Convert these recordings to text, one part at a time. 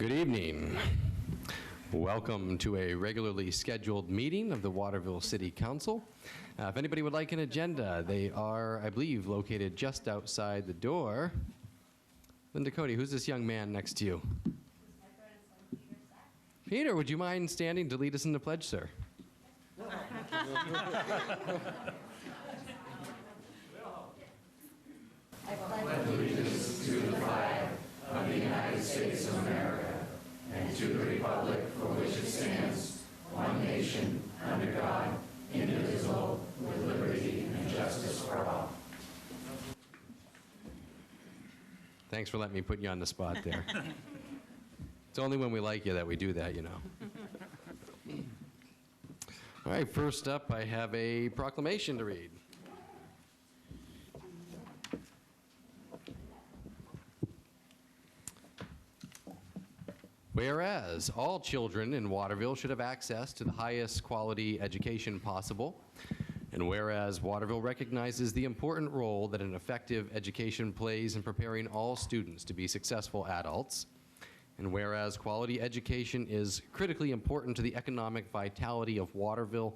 Good evening. Welcome to a regularly scheduled meeting of the Waterville City Council. If anybody would like an agenda, they are, I believe, located just outside the door. Linda Cody, who's this young man next to you? My grandson, Peter Sack. Peter, would you mind standing to lead us in the pledge, sir? I pledge allegiance to the flag of the United States of America and to the republic for which it stands, one nation, under God, indivisible, with liberty and justice for all. Thanks for letting me put you on the spot there. It's only when we like you that we do that, you know. All right, first up, I have a proclamation to read. Whereas all children in Waterville should have access to the highest quality education possible, and whereas Waterville recognizes the important role that an effective education plays in preparing all students to be successful adults, and whereas quality education is critically important to the economic vitality of Waterville,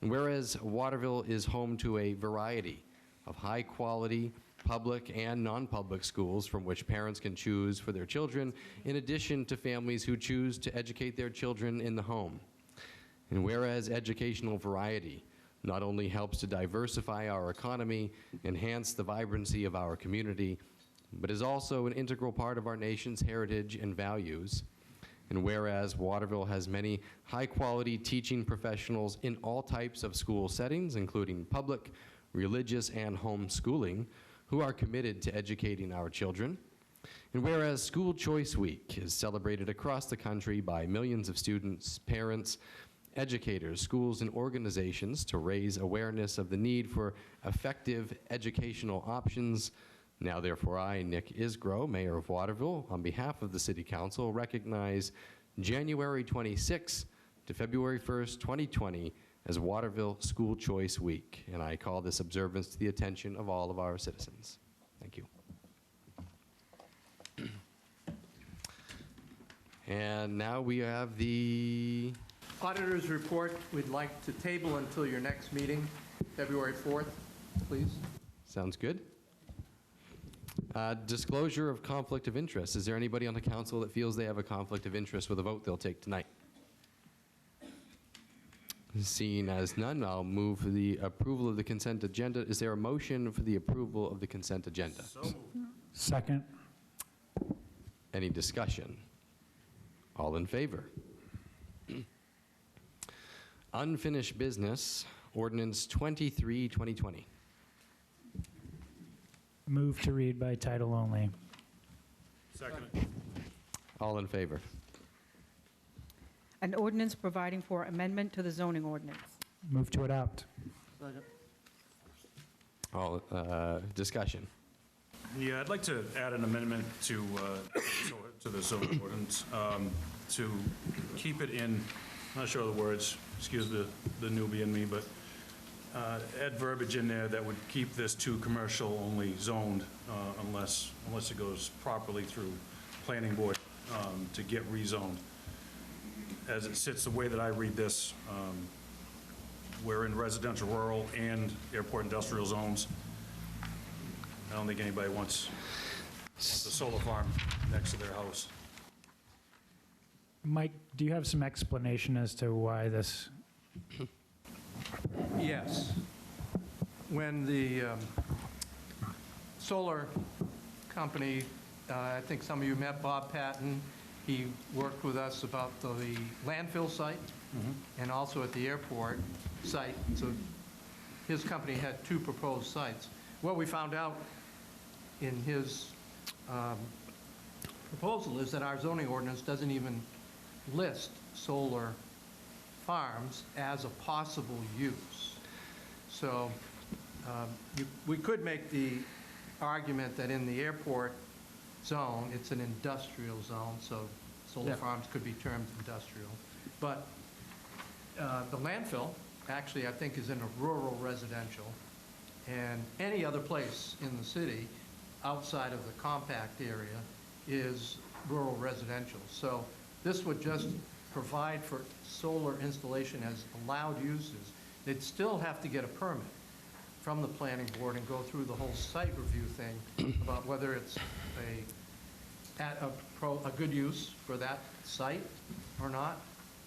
and whereas Waterville is home to a variety of high-quality public and non-public schools from which parents can choose for their children, in addition to families who choose to educate their children in the home. And whereas educational variety not only helps to diversify our economy, enhance the vibrancy of our community, but is also an integral part of our nation's heritage and values. And whereas Waterville has many high-quality teaching professionals in all types of school settings, including public, religious, and homeschooling, who are committed to educating our children. And whereas School Choice Week is celebrated across the country by millions of students, parents, educators, schools, and organizations to raise awareness of the need for effective educational options, now therefore I, Nick Isgro, Mayor of Waterville, on behalf of the City Council, recognize January 26th to February 1st, 2020 as Waterville School Choice Week, and I call this observance to the attention of all of our citizens. Thank you. And now we have the Auditor's report we'd like to table until your next meeting, February 4th, please. Sounds good. Disclosure of conflict of interest. Is there anybody on the council that feels they have a conflict of interest with a vote they'll take tonight? Seeing as none, I'll move for the approval of the consent agenda. Is there a motion for the approval of the consent agenda? So moved. Second. Any discussion? All in favor? Unfinished business, ordinance 23, 2020. Move to read by title only. Second. All in favor? An ordinance providing for amendment to the zoning ordinance. Move to adopt. All, discussion? Yeah, I'd like to add an amendment to the zoning ordinance to keep it in, I'm not sure of the words, excuse the newbie in me, but add verbiage in there that would keep this to commercial only zoned unless it goes properly through planning board to get rezoned. As it sits, the way that I read this, we're in residential, rural, and airport industrial zones. I don't think anybody wants a solar farm next to their house. Mike, do you have some explanation as to why this? Yes. When the solar company, I think some of you met Bob Patton, he worked with us about the landfill site and also at the airport site. So his company had two proposed sites. What we found out in his proposal is that our zoning ordinance doesn't even list solar farms as a possible use. So we could make the argument that in the airport zone, it's an industrial zone, so solar farms could be termed industrial. But the landfill, actually, I think, is in a rural residential, and any other place in the city outside of the compact area is rural residential. So this would just provide for solar installation as allowed uses. They'd still have to get a permit from the planning board and go through the whole site review thing about whether it's a good use for that site or not.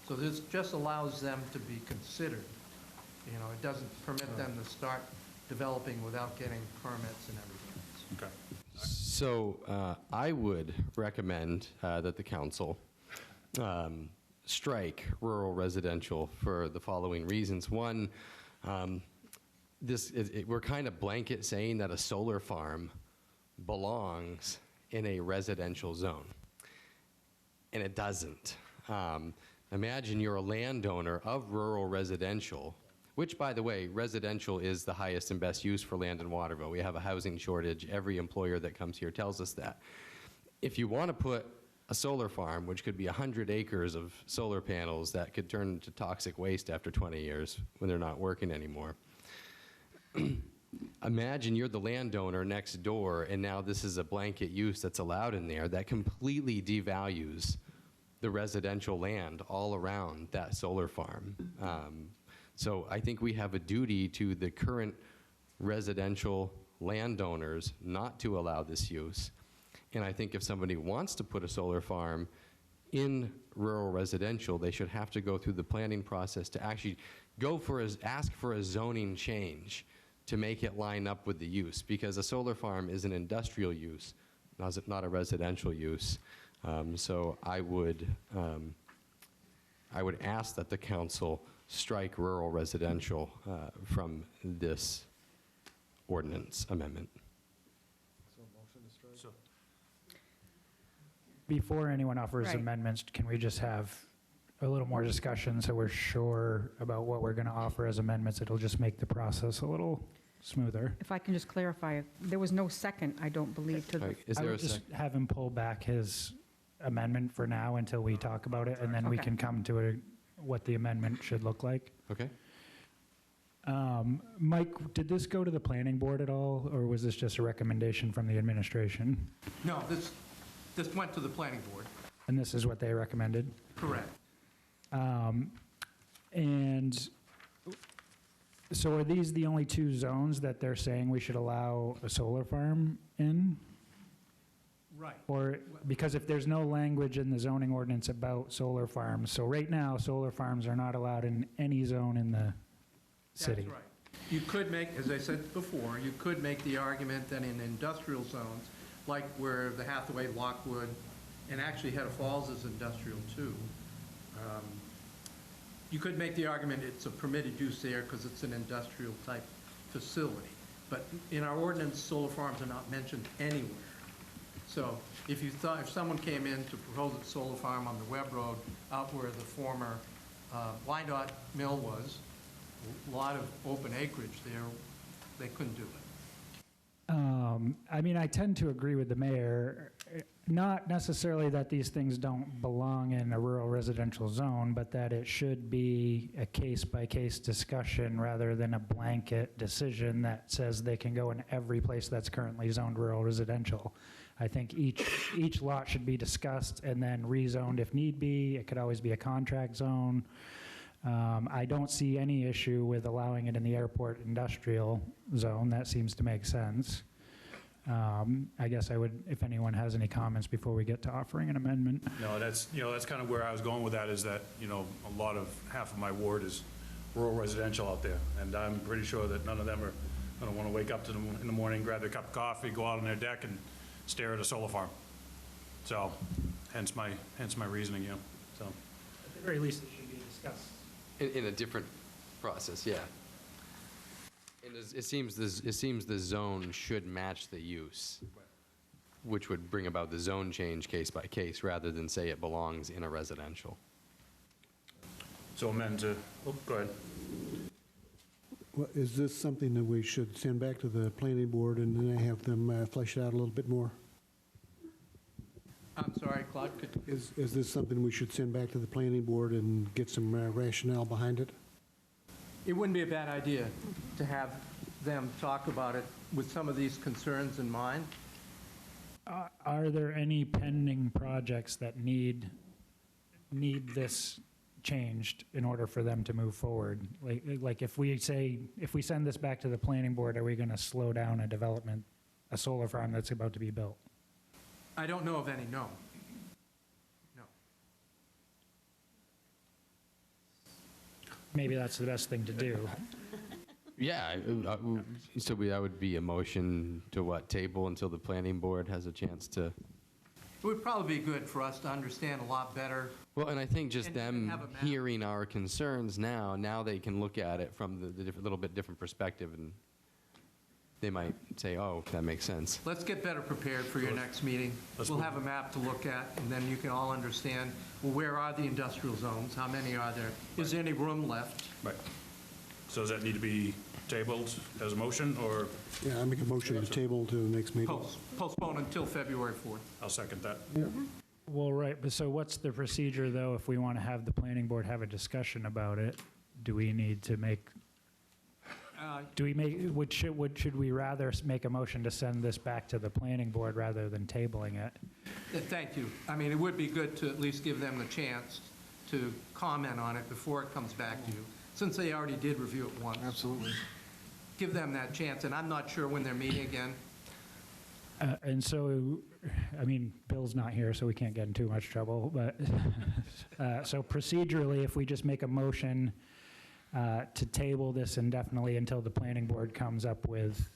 So this just allows them to be considered. You know, it doesn't permit them to start developing without getting permits and everything else. Okay. So I would recommend that the council strike rural residential for the following reasons. One, we're kind of blanket saying that a solar farm belongs in a residential zone, and it doesn't. Imagine you're a landowner of rural residential, which, by the way, residential is the highest and best use for land in Waterville. We have a housing shortage. Every employer that comes here tells us that. If you want to put a solar farm, which could be 100 acres of solar panels that could turn into toxic waste after 20 years when they're not working anymore. Imagine you're the landowner next door, and now this is a blanket use that's allowed in there that completely devalues the residential land all around that solar farm. So I think we have a duty to the current residential landowners not to allow this use. And I think if somebody wants to put a solar farm in rural residential, they should have to go through the planning process to actually ask for a zoning change to make it line up with the use, because a solar farm is an industrial use, not a residential use. So I would ask that the council strike rural residential from this ordinance amendment. So, Before anyone offers Right. amendments, can we just have a little more discussion so we're sure about what we're going to offer as amendments? It'll just make the process a little smoother. If I can just clarify, there was no second, I don't believe, to All the, right, is I there a would just second? have him pull back his amendment for now until we talk about it, and then we Okay. can come to what the amendment should look like. Okay. Mike, did this go to the planning board at all, or was this just a recommendation from the administration? No, this went to the planning board. And this is what they recommended? Correct. And so are these the only two zones that they're saying we should allow a solar farm in? Right. Or, because if there's no language in the zoning ordinance about solar farms, so right now, solar farms are not allowed in any zone in the city. That's right. You could make, as I said before, you could make the argument that in industrial zones, like where the Hathaway, Lockwood, and actually Hedda Falls is industrial too, you could make the argument it's a permitted use there because it's an industrial type facility. But in our ordinance, solar farms are not mentioned anywhere. So if someone came in to propose a solar farm on the Webb Road out where the former Wyandotte Mill was, a lot of open acreage there, they couldn't do it. I mean, I tend to agree with the mayor, not necessarily that these things don't belong in a rural residential zone, but that it should be a case-by-case discussion rather than a blanket decision that says they can go in every place that's currently zoned rural residential. I think each lot should be discussed and then rezoned if need be. It could always be a contract zone. I don't see any issue with allowing it in the airport industrial zone. That seems to make sense. I guess I would, if anyone has any comments before we get to offering an amendment. no, that's kind of where I was going with that, is that, half of my ward is rural residential out there, and I'm pretty sure that none of them are going to want to wake up in the morning, grab their cup of coffee, go out on their deck, and stare at a solar farm. So, hence my reasoning, so. At the very least, it should be discussed. In a different process, yeah. And it seems the zone should match the use, which would bring about the zone change case by case rather than say it belongs in a residential. So amend to, go ahead. Well, is this something that we should send back to the planning board and then have them flesh it out a little bit more? I'm sorry, Claude, could, Is this something we should send back to the planning board and get some rationale behind it? it wouldn't be a bad idea to have them talk about it with some of these concerns in mind. Are there any pending projects that need this changed in order for them to move forward? Like if we send this back to the planning board, are we going to slow down a solar farm that's about to be built? I don't know of any, no. No. Maybe that's the best thing to do. Yeah, so that would be a motion to what, table until the planning board has a chance to, It would probably be good for us to understand a lot better. well, and I think just And them have a map. hearing our concerns now they can look at it from the little bit different perspective, and they might say, oh, that makes sense. Let's get better prepared for your next meeting. Let's We'll move. have a map to look at, and then you can all understand, well, where are the industrial zones? How many are there? Is there any room left? Right. So does that need to be tabled as a motion, or Yeah, I make a motion to table to the next meeting. Postpone until February 4th. I'll second that? Well, right, but so what's the procedure, though, if we want to have the planning board have a discussion about it? Do we need to make, should we rather make a motion to send this back to the planning board rather than tabling it? Thank you. I mean, it would be good to at least give them the chance to comment on it before it comes back to you, since they already did review it once. Absolutely. Give them that chance, and I'm not sure when they're meeting again. And so, I mean, Bill's not here, so we can't get in too much trouble, but, so procedurally, if we just make a motion to table this indefinitely until the planning board comes up with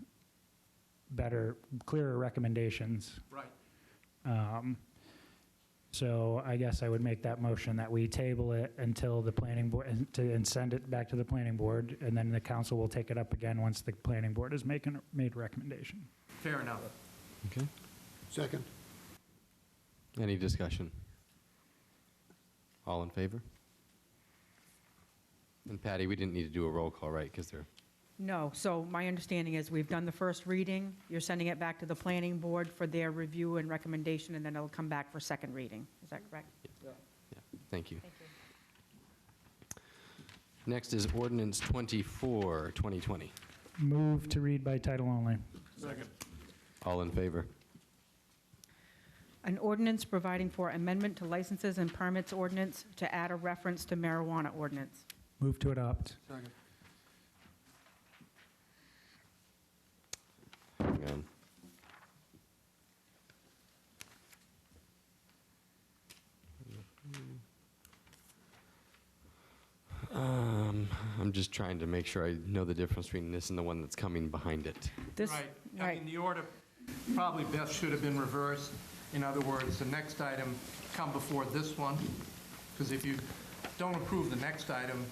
better, clearer recommendations. Right. So I guess I would make that motion that we table it until the planning board, and send it back to the planning board, and then the council will take it up again once the planning board has made a recommendation. Fair enough. Okay. Second. Any discussion? All in favor? And Patty, we didn't need to do a roll call, right? Because they're, No, so my understanding is we've done the first reading, you're sending it back to the planning board for their review and recommendation, and then it'll come back for second reading. Is that correct? yeah, thank you. Thank you. Next is ordinance 24, 2020. Move to read by title only. All in favor? An ordinance providing for amendment to licenses and permits ordinance to add a reference to marijuana ordinance. Move to adopt. Hang on. I'm just trying to make sure I know the difference between this and the one that's coming behind it. This, Right. I right. mean, the order probably best should have been reversed. In other words, the next item come before this one, because if you don't approve the next item,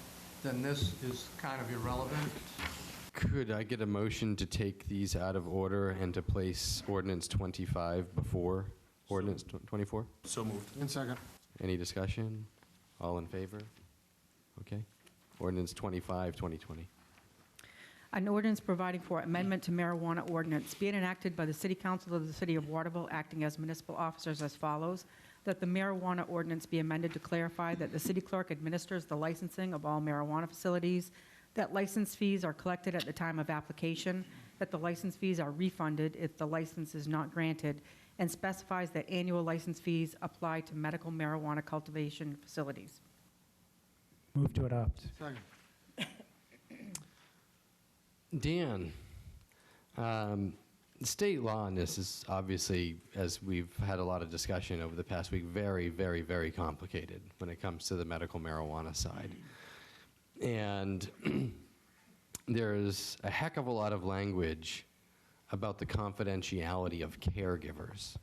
then this is kind of irrelevant. Could I get a motion to take these out of order and to place ordinance 25 before ordinance 24? So moved. And second. Any discussion? All in favor? Okay. Ordinance 25, 2020. An ordinance providing for amendment to marijuana ordinance being enacted by the City Council of the City of Waterville, acting as municipal officers as follows, that the marijuana ordinance be amended to clarify that the city clerk administers the licensing of all marijuana facilities, that license fees are collected at the time of application, that the license fees are refunded if the license is not granted, and specifies that annual license fees apply to medical marijuana cultivation facilities. Move to adopt. Second. Dan, the state law on this is obviously, as we've had a lot of discussion over the past week, very, very, very complicated when it comes to the medical marijuana side. And there's a heck of a lot of language about the confidentiality of caregivers.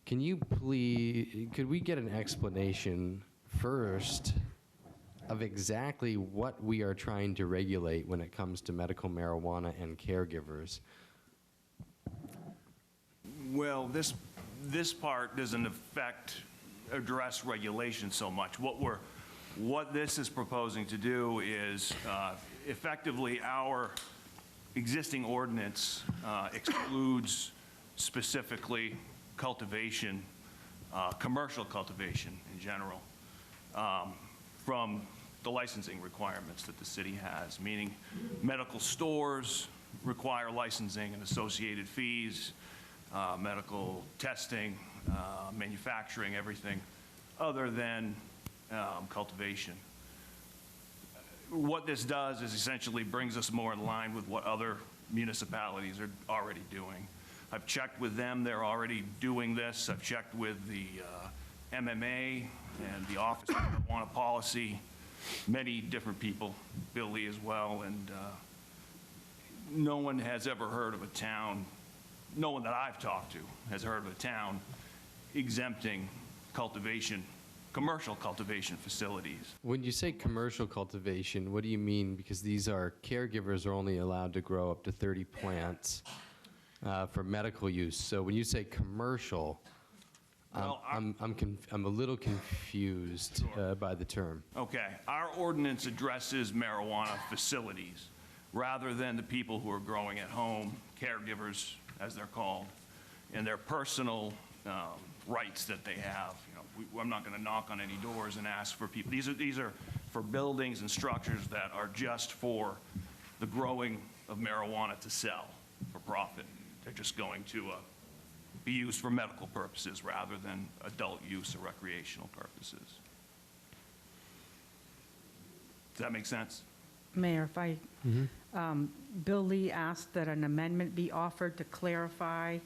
Can you please, could we get an explanation first of exactly what we are trying to regulate when it comes to medical marijuana and caregivers? Well, this part doesn't address regulation so much. What this is proposing to do is effectively our existing ordinance excludes specifically cultivation, commercial cultivation in general, from the licensing requirements that the city has, meaning medical stores require licensing and associated fees. medical testing, manufacturing, everything other than cultivation. What this does is essentially brings us more in line with what other municipalities are already doing. I've checked with them, they're already doing this. I've checked with the MMA and the Office of Marijuana Policy, many different people, Bill Lee as well, and no one has ever heard of a town, no one that I've talked to has heard of a town exempting cultivation, commercial cultivation facilities. When you say commercial cultivation, what do you mean? Because these are, caregivers are only allowed to grow up to 30 plants for medical use. So when you say commercial, Well, I'm a little confused by the term. Okay, our ordinance addresses marijuana facilities rather than the people who are growing at home, caregivers, as they're called, and their personal rights that they have. You know, I'm not going to knock on any doors and ask for people. These are for buildings and structures that are just for the growing of marijuana to sell for profit. They're just going to be used for medical purposes rather than adult use or recreational purposes. Does that make sense? Mayor, if I, Bill Lee asked that an amendment be offered to clarify,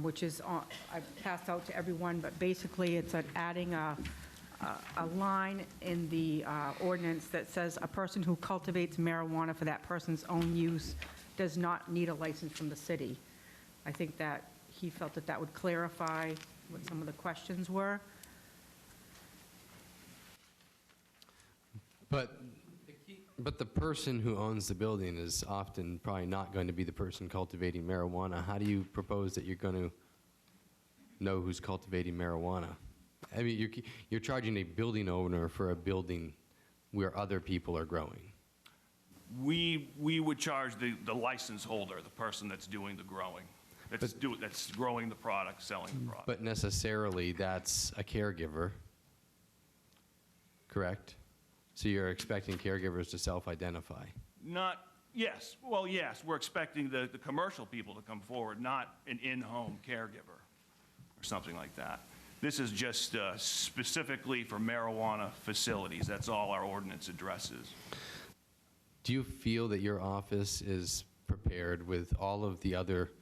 which is, I passed out to everyone, but basically it's adding a line in the ordinance that says a person who cultivates marijuana for that person's own use does not need a license from the city. I think that he felt that that would clarify what some of the questions were. But the person who owns the building is often probably not going to be the person cultivating marijuana. How do you propose that you're going to know who's cultivating marijuana? I mean, you're charging a building owner for a building where other people are growing. We would charge the license holder, the person that's doing the growing, that's growing the product, selling the product. But necessarily, that's a caregiver, correct? So you're expecting caregivers to self-identify? Not, yes, well, yes, we're expecting the commercial people to come forward, not an in-home caregiver or something like that. This is just specifically for marijuana facilities. That's all our ordinance addresses. Do you feel that your office is prepared with all of the other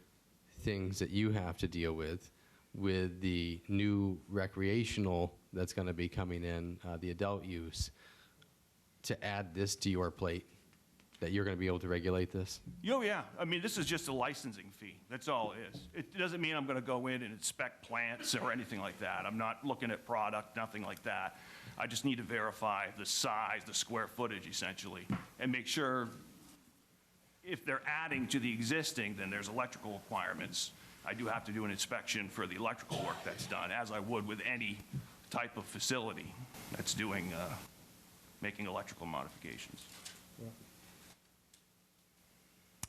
things that you have to deal with the new recreational that's going to be coming in, the adult use, to add this to your plate, that you're going to be able to regulate this? Oh, yeah. I mean, this is just a licensing fee. That's all it is. It doesn't mean I'm going to go in and inspect plants or anything like that. I'm not looking at product, nothing like that. I just need to verify the size, the square footage, essentially, and make sure if they're adding to the existing, then there's electrical requirements. I do have to do an inspection for the electrical work that's done, as I would with any type of facility that's doing, making electrical modifications.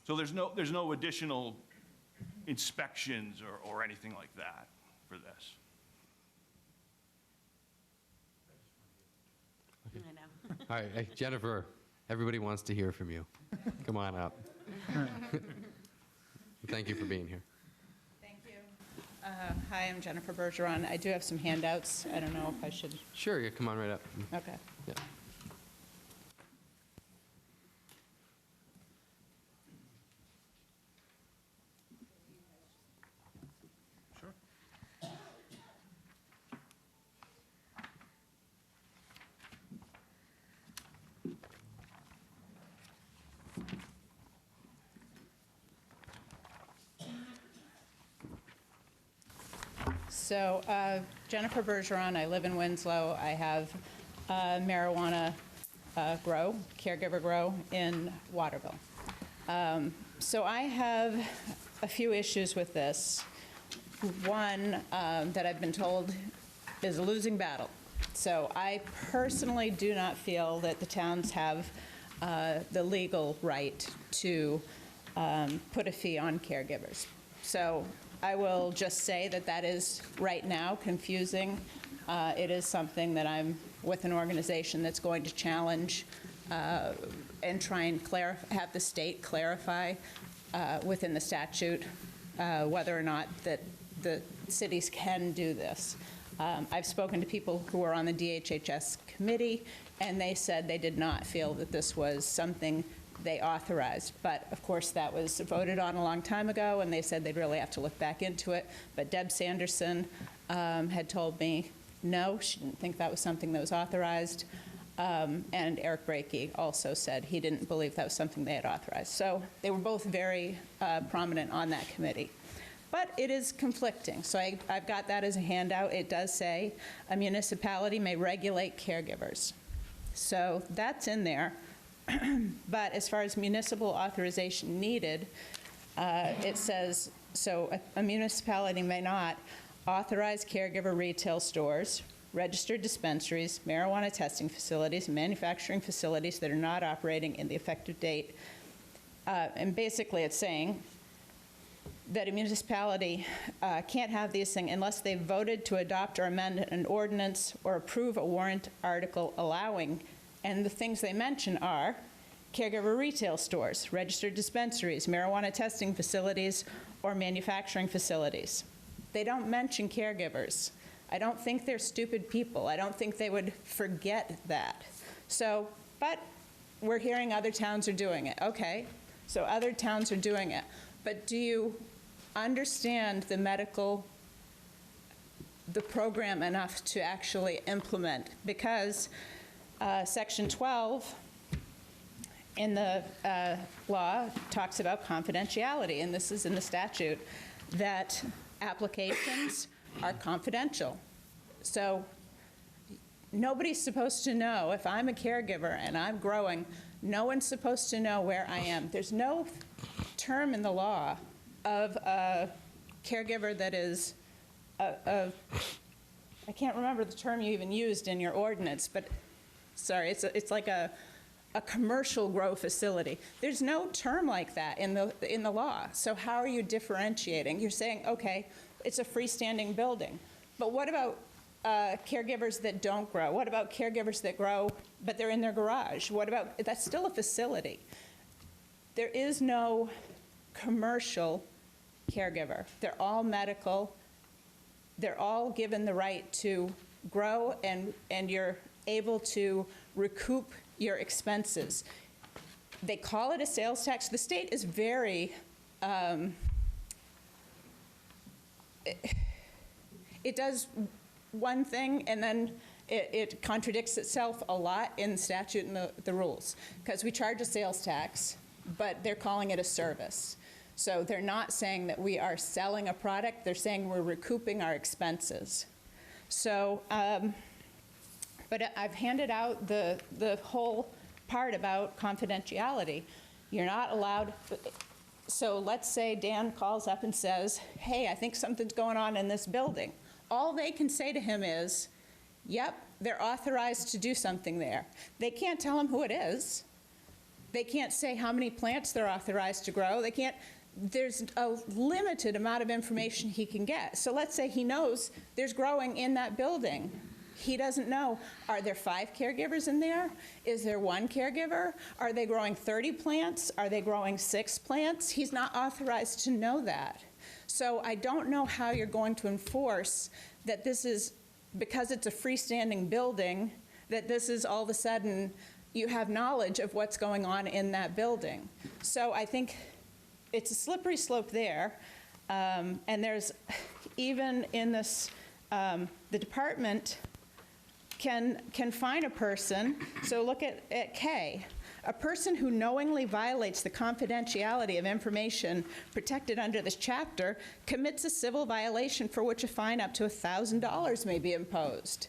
So there's no additional inspections or anything like that for this. I know. All right, hey, Jennifer, everybody wants to hear from you. Come on up. Thank you for being here. Thank you. Hi, I'm Jennifer Bergeron. I do have some handouts. I don't know if I should. Sure, yeah, come on right up. Okay. Yeah. So Jennifer Bergeron, I live in Winslow. I have marijuana caregiver grow in Waterville. So I have a few issues with this. One that I've been told is a losing battle. So I personally do not feel that the towns have the legal right to put a fee on caregivers. So I will just say that that is right now confusing. It is something that I'm with an organization that's going to challenge and try and have the state clarify within the statute whether or not that the cities can do this. I've spoken to people who are on the DHHS committee, and they said they did not feel that this was something they authorized. But of course, that was voted on a long time ago, and they said they'd really have to look back into it. But Deb Sanderson had told me, no, she didn't think that was something that was authorized. And Eric Brakey also said he didn't believe that was something they had authorized. So they were both very prominent on that committee. But it is conflicting. So I've got that as a handout. It does say a municipality may regulate caregivers. So that's in there. But as far as municipal authorization needed, it says, so a municipality may not authorize caregiver retail stores, registered dispensaries, marijuana testing facilities, and manufacturing facilities that are not operating in the effective date. And basically it's saying that a municipality can't have these things unless they voted to adopt or amend an ordinance or approve a warrant article allowing. And the things they mention are caregiver retail stores, registered dispensaries, marijuana testing facilities, or manufacturing facilities. They don't mention caregivers. I don't think they're stupid people. I don't think they would forget that. So, but we're hearing other towns are doing it. Okay, so other towns are doing it. But do you understand the program enough to actually implement? Because Section 12 in the law talks about confidentiality, and this is in the statute, that applications are confidential. So nobody's supposed to know. If I'm a caregiver and I'm growing, no one's supposed to know where I am. There's no term in the law of a caregiver that is I can't remember the term you even used in your ordinance, but sorry, it's like a commercial grow facility. There's no term like that in the law. So how are you differentiating? You're saying, okay, it's a freestanding building. But what about caregivers that don't grow? What about caregivers that grow, but they're in their garage? What about, that's still a facility. There is no commercial caregiver. They're all medical. They're all given the right to grow, and you're able to recoup your expenses. They call it a sales tax. The state is very, it does one thing and then it contradicts itself a lot in statute and the rules, because we charge a sales tax, but they're calling it a service. So they're not saying that we are selling a product, they're saying we're recouping our expenses. So, but I've handed out the whole part about confidentiality. You're not allowed, so let's say Dan calls up and says, hey, I think something's going on in this building. All they can say to him is, yep, they're authorized to do something there. They can't tell him who it is. They can't say how many plants they're authorized to grow. They can't, there's a limited amount of information he can get. So let's say he knows there's growing in that building. He doesn't know, are there 5 caregivers in there? Is there 1 caregiver? Are they growing 30 plants? Are they growing 6 plants? He's not authorized to know that. So I don't know how you're going to enforce that this is, because it's a freestanding building, that this is all of a sudden you have knowledge of what's going on in that building. So I think it's a slippery slope there. And there's, even in this, the department can fine a person. So look at K. A person who knowingly violates the confidentiality of information protected under this chapter commits a civil violation for which a fine up to $1,000 may be imposed.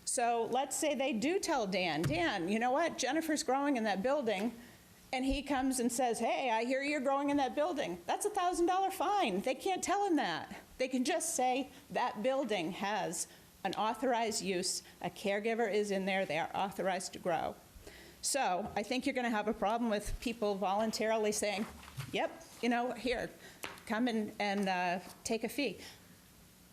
So let's say they do tell Dan, Dan, you know what, Jennifer's growing in that building, and he comes and says, hey, I hear you're growing in that building. That's a $1,000 fine. They can't tell him that. They can just say that building has an authorized use, a caregiver is in there, they are authorized to grow. So I think you're going to have a problem with people voluntarily saying, yep, you know, here, come and take a fee.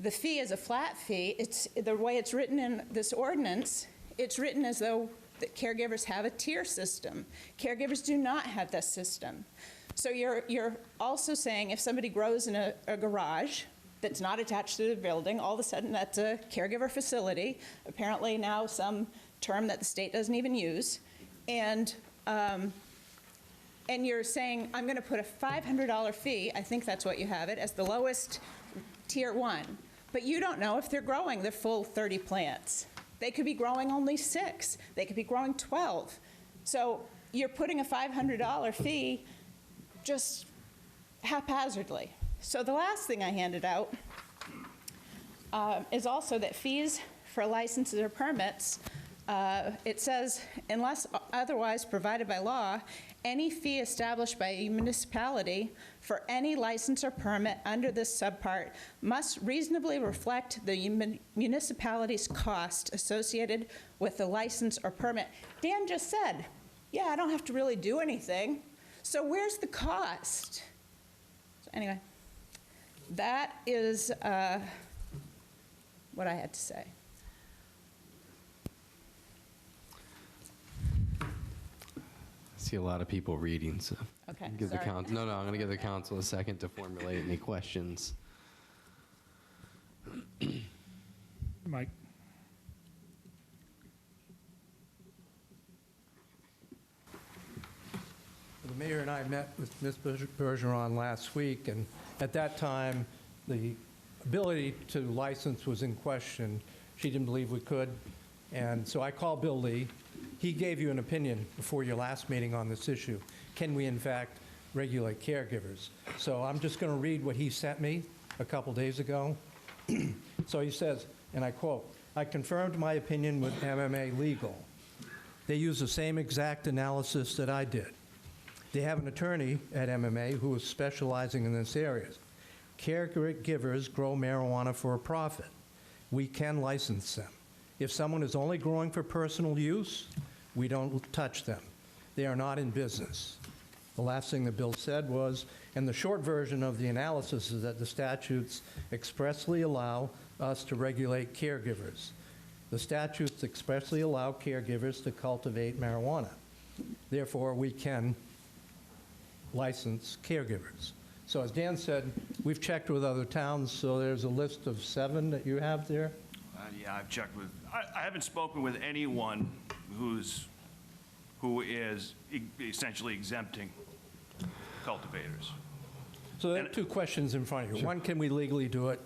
The fee is a flat fee. It's the way it's written in this ordinance, it's written as though the caregivers have a tier system. Caregivers do not have that system. So you're also saying if somebody grows in a garage that's not attached to the building, all of a sudden that's a caregiver facility, apparently now some term that the state doesn't even use, and you're saying, I'm going to put a $500 fee, I think that's what you have it, as the lowest tier 1. But you don't know if they're growing the full 30 plants. They could be growing only 6. They could be growing 12. So you're putting a $500 fee just haphazardly. So the last thing I handed out is also that fees for licenses or permits, it says, unless otherwise provided by law, any fee established by a municipality for any license or permit under this subpart must reasonably reflect the municipality's cost associated with the license or permit. Dan just said, yeah, I don't have to really do anything. So where's the cost? So anyway, that is what I had to say. I see a lot of people reading, so. Okay, Give the sorry. council, no, I'm going to give the council a second to formulate any questions. Mike? The mayor and I met with Ms. Bergeron last week, and at that time, the ability to license was in question. She didn't believe we could, and so I called Bill Lee. He gave you an opinion before your last meeting on this issue. Can we, in fact, regulate caregivers? So I'm just going to read what he sent me a couple days ago. So he says, and I quote, "I confirmed my opinion with MMA Legal. They use the same exact analysis that I did. They have an attorney at MMA who is specializing in this area. Caregivers grow marijuana for a profit. We can license them. If someone is only growing for personal use, we don't touch them. They are not in business." The last thing that Bill said was, and the short version of the analysis is that the statutes expressly allow us to regulate caregivers. The statutes expressly allow caregivers to cultivate marijuana. Therefore, we can license caregivers. So as Dan said, we've checked with other towns, so there's a list of 7 that you have there. Yeah, I've checked with, I haven't spoken with anyone who is essentially exempting cultivators. So there are 2 questions in front of you. One, can we legally do it?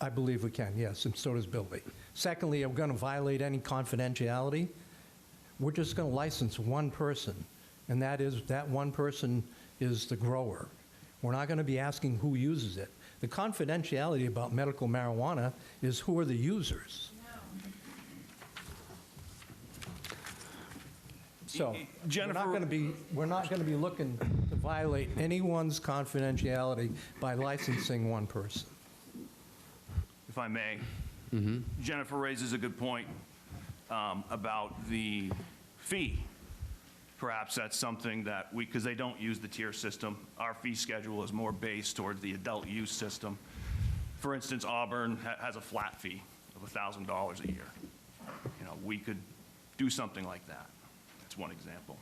I believe we can, yes, and so does Bill Lee. Secondly, are we going to violate any confidentiality? We're just going to license one person, and that one person is the grower. We're not going to be asking who uses it. The confidentiality about medical marijuana is who are the users. So Jennifer- we're not going to be looking to violate anyone's confidentiality by licensing one person. If I may. Jennifer raises a good point about the fee. Perhaps that's something that because they don't use the tier system, our fee schedule is more based towards the adult use system. For instance, Auburn has a flat fee of $1,000 a year. You know, we could do something like that. That's one example.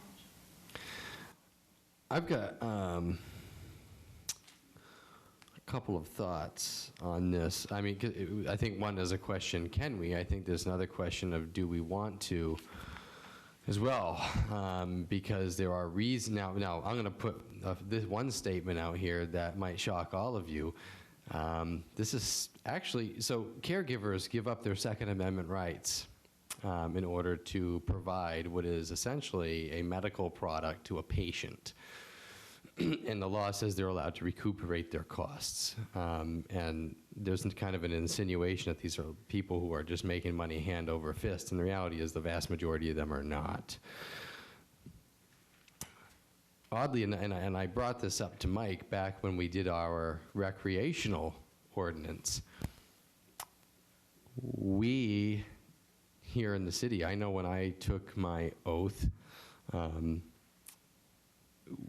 I've got a couple of thoughts on this. I mean, I think one is a question, can we? I think there's another question of do we want to as well? Because there are reasons. Now I'm going to put this one statement out here that might shock all of you. This is actually, so caregivers give up their Second Amendment rights in order to provide what is essentially a medical product to a patient. And the law says they're allowed to recuperate their costs. And there's kind of an insinuation that these are people who are just making money hand over fist, and the reality is the vast majority of them are not. Oddly, and I brought this up to Mike back when we did our recreational ordinance, we here in the city, I know when I took my oath,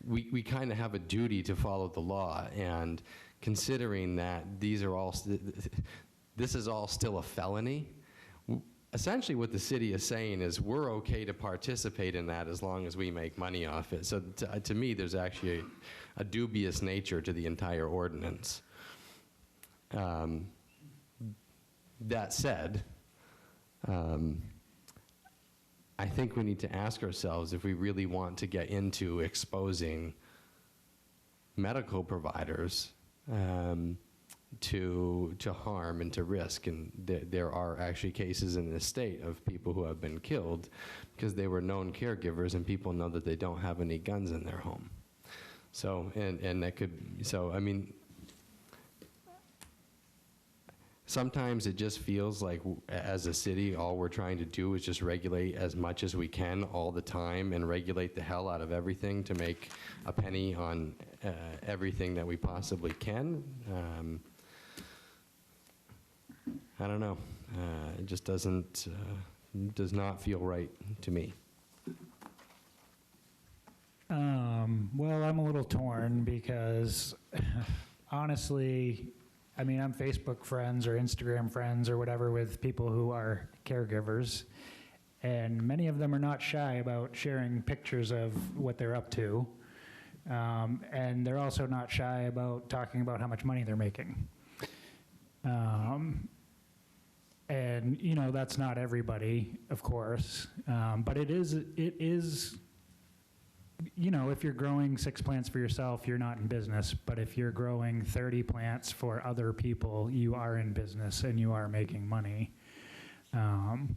we kind of have a duty to follow the law, and considering that these are all, this is all still a felony, essentially what the city is saying is we're okay to participate in that as long as we make money off it. So to me, there's actually a dubious nature to the entire ordinance. That said, I think we need to ask ourselves if we really want to get into exposing medical providers to harm and to risk. And there are actually cases in this state of people who have been killed because they were known caregivers and people know that they don't have any guns in their home. So, and that could, so I mean, sometimes it just feels like as a city, all we're trying to do is just regulate as much as we can all the time and regulate the hell out of everything to make a penny on everything that we possibly can. I don't know. It just does not feel right to me. Well, I'm a little torn because honestly, I mean, I'm Facebook friends or Instagram friends or whatever with people who are caregivers, and many of them are not shy about sharing pictures of what they're up to, and they're also not shy about talking about how much money they're making. And, you know, that's not everybody, of course, but it is, you know, if you're growing 6 plants for yourself, you're not in business. But if you're growing 30 plants for other people, you are in business and you are making money. And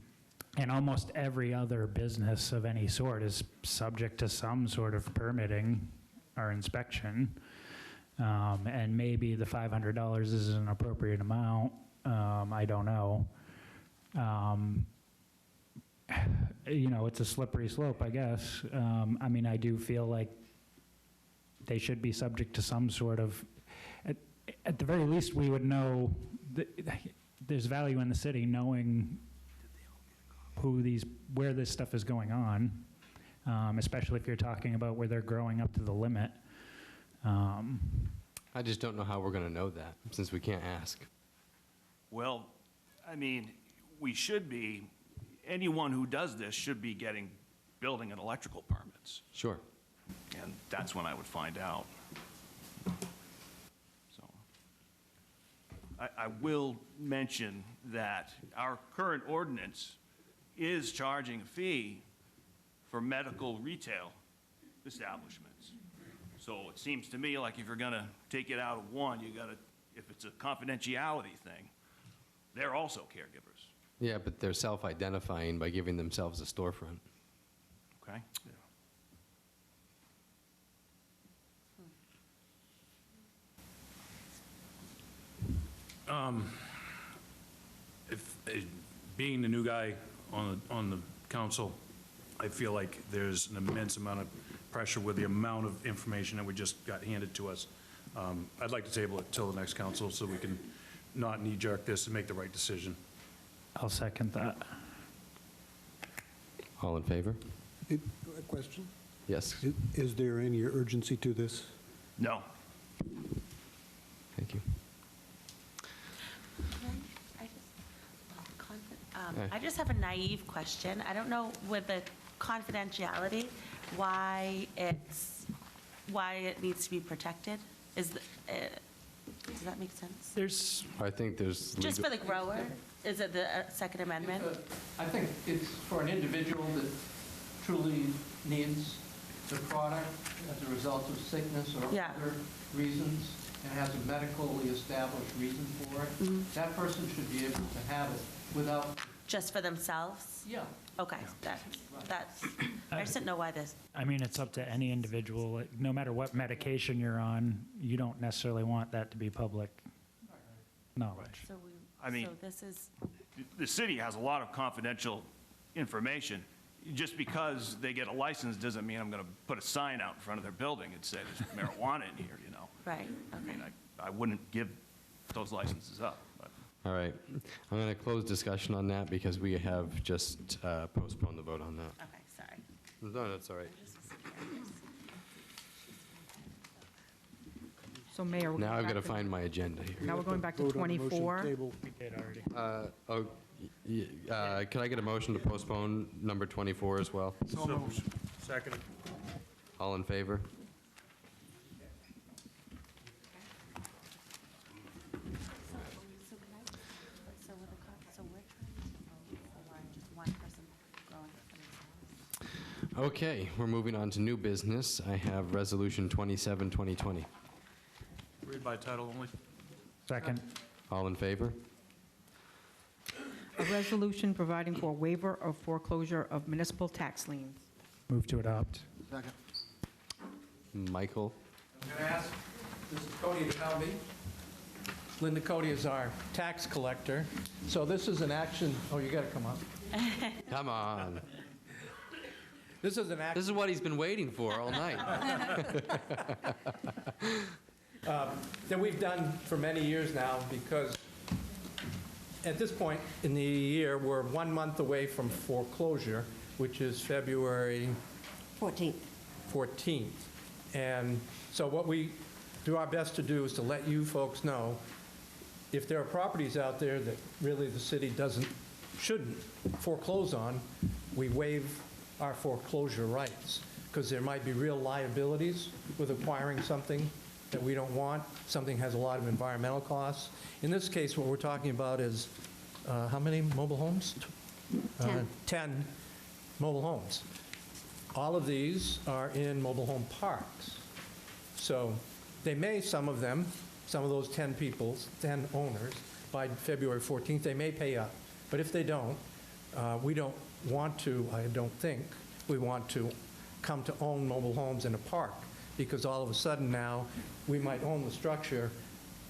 almost every other business of any sort is subject to some sort of permitting or inspection. And maybe the $500 is an appropriate amount. I don't know. You know, it's a slippery slope, I guess. I mean, I do feel like they should be subject to some sort of, at the very least, we would know that there's value in the city knowing where this stuff is going on, especially if you're talking about where they're growing up to the limit. I just don't know how we're going to know that since we can't ask. Well, I mean, we should be, anyone who does this should be getting building and electrical permits, Sure. and that's when I would find out. So, I will mention that our current ordinance is charging a fee for medical retail establishments. So it seems to me like if you're gonna take it out of one, you gotta, if it's a confidentiality thing, they're also caregivers, Yeah, but they're self-identifying by giving themselves a storefront. okay? Being the new guy on the council, I feel like there's an immense amount of pressure with the amount of information that we just got handed to us. I'd like to table it till the next council so we can not knee-jerk this and make the right decision. I'll second that. All in favor? A question? Yes. Is there any urgency to this? No. Thank you. I just have a naive question. I don't know with the confidentiality, why it needs to be protected. Does that make sense? I think there's Just for the grower? Is it the Second Amendment? I think it's for an individual that truly needs the product as a result of sickness or Yeah. other reasons, and has a medically established reason for it. That person should be able to have it without, Just for themselves? yeah. Okay, that's, I just didn't know why this, I mean, it's up to any individual. Like, no matter what medication you're on, you don't necessarily want that to be public knowledge. so I mean- so this is, The city has a lot of confidential information. Just because they get a license doesn't mean I'm going to put a sign out in front of their building and say there's marijuana in here, you know? right, I okay. mean, I wouldn't give those licenses up, but. All right. I'm going to close discussion on that because we have just postponed the vote on that. Okay, sorry. No, that's all right. So Mayor, Now I've got to find my agenda here. now we're going back to Vote on the motion 24. table. We did already. Oh, Can I get a motion to postpone number 24 as well? Second. All in favor? So with the, so we're trying to vote for one person growing for themselves. Okay, we're moving on to new business. I have Resolution 27, 2020. Read by title only. Second. All in favor? A resolution providing for a waiver of foreclosure of municipal tax liens. Move to adopt. Michael? I'm going to ask Mrs. Cody to tell me. Linda Cody is our tax collector. So this is an action, oh, you got to come up. Come on. This is an action. This is what he's been waiting for all night. That we've done for many years now, because at this point in the year, we're 1 month away from foreclosure, which is February 14th. And so what we do our best to do is to let you folks know if there are properties out there that really the city shouldn't foreclose on, we waive our foreclosure rights, because there might be real liabilities with acquiring something that we don't want. Something has a lot of environmental costs. In this case, what we're talking about is, how many mobile homes? 10. 10 mobile homes. All of these are in mobile home parks. So they may, some of those 10 people, 10 owners, by February 14th, they may pay up. But if they don't, we don't want to, I don't think, we want to come to own mobile homes in a park, because all of a sudden now, we might own the structure,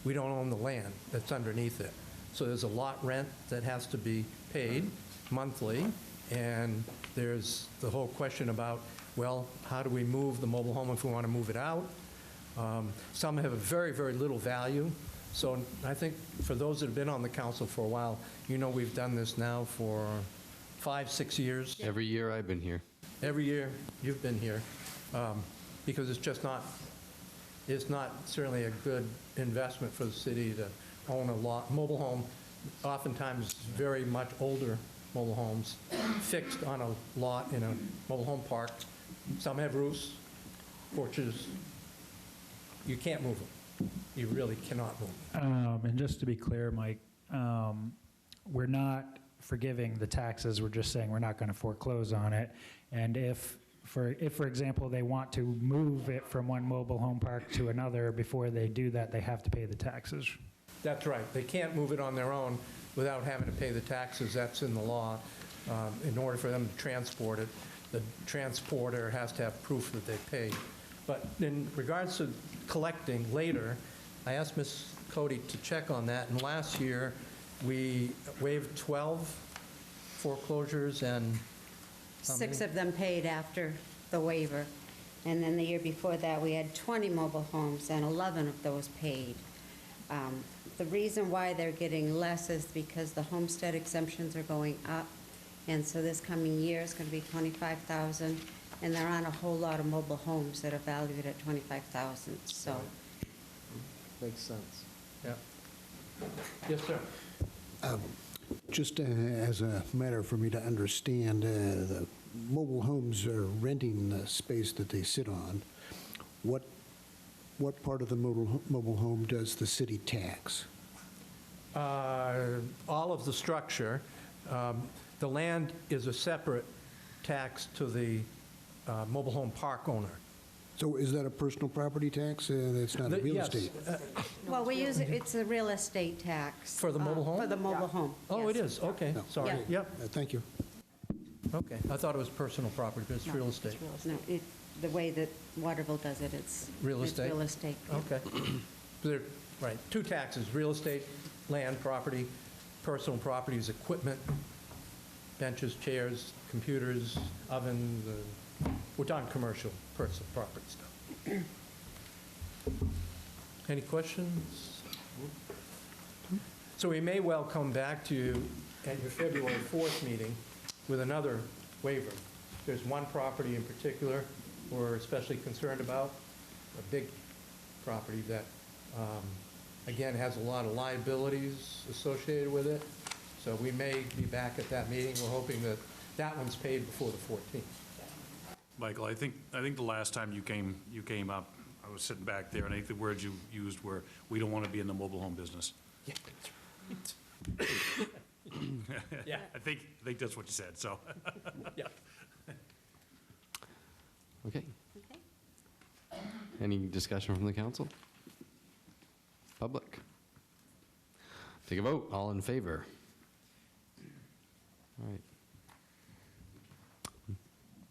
we don't own the land that's underneath it. So there's a lot rent that has to be paid monthly, and there's the whole question about, well, how do we move the mobile home if we want to move it out? Some have a very, very little value. So I think for those that have been on the council for a while, you know we've done this now for 5, 6 years. Every year I've been here. Every year you've been here, because it's just not, it's not certainly a good investment for the city to own a lot, mobile home, oftentimes very much older mobile homes, fixed on a lot in a mobile home park. Some have roofs, porches. You can't move them. You really cannot move them. And just to be clear, Mike, we're not forgiving the taxes, we're just saying we're not going to foreclose on it. And if, for example, they want to move it from one mobile home park to another, before they do that, they have to pay the taxes. That's right. They can't move it on their own without having to pay the taxes. That's in the law. In order for them to transport it, the transporter has to have proof that they paid. But in regards to collecting later, I asked Ms. Cody to check on that, and last year, we waived 12 foreclosures, and how 6 many? of them paid after the waiver. And then the year before that, we had 20 mobile homes, and 11 of those paid. The reason why they're getting less is because the homestead exemptions are going up, and so this coming year is going to be $25,000, and there aren't a whole lot of mobile homes that are valued at $25,000, so. Makes sense. Yeah. Yes, sir. Just as a matter for me to understand, the mobile homes are renting the space that they sit on. What part of the mobile home does the city tax? All of the structure. The land is a separate tax to the mobile home park owner. So is that a personal property tax? That's not a real estate? Yes. Well, we use it, it's a real estate tax. For the mobile home? For the mobile home. Oh, it yes. is, okay, No. sorry. Yeah. Yep, Thank you. okay. I thought it was personal property, but it's real estate. No, the way that Waterville does it, it's. Real it's estate? real estate. yeah. Okay. There- Right, 2 taxes, real estate, land, property, personal property is equipment, benches, chairs, computers, ovens, we're talking commercial, personal property stuff. Any questions? So we may well come back to you at your February 4th meeting with another waiver. There's one property in particular we're especially concerned about, a big property that, again, has a lot of liabilities associated with it. So we may be back at that meeting. We're hoping that that one's paid before the 14th. Michael, I think the last time you came up, I was sitting back there, and I think the words you used were, "We don't want to be in the mobile home business." Yeah, that's right. Yeah. I think that's what you said, so. Yeah. Okay. Any discussion from the council? Public? Take a vote. All in favor? All right.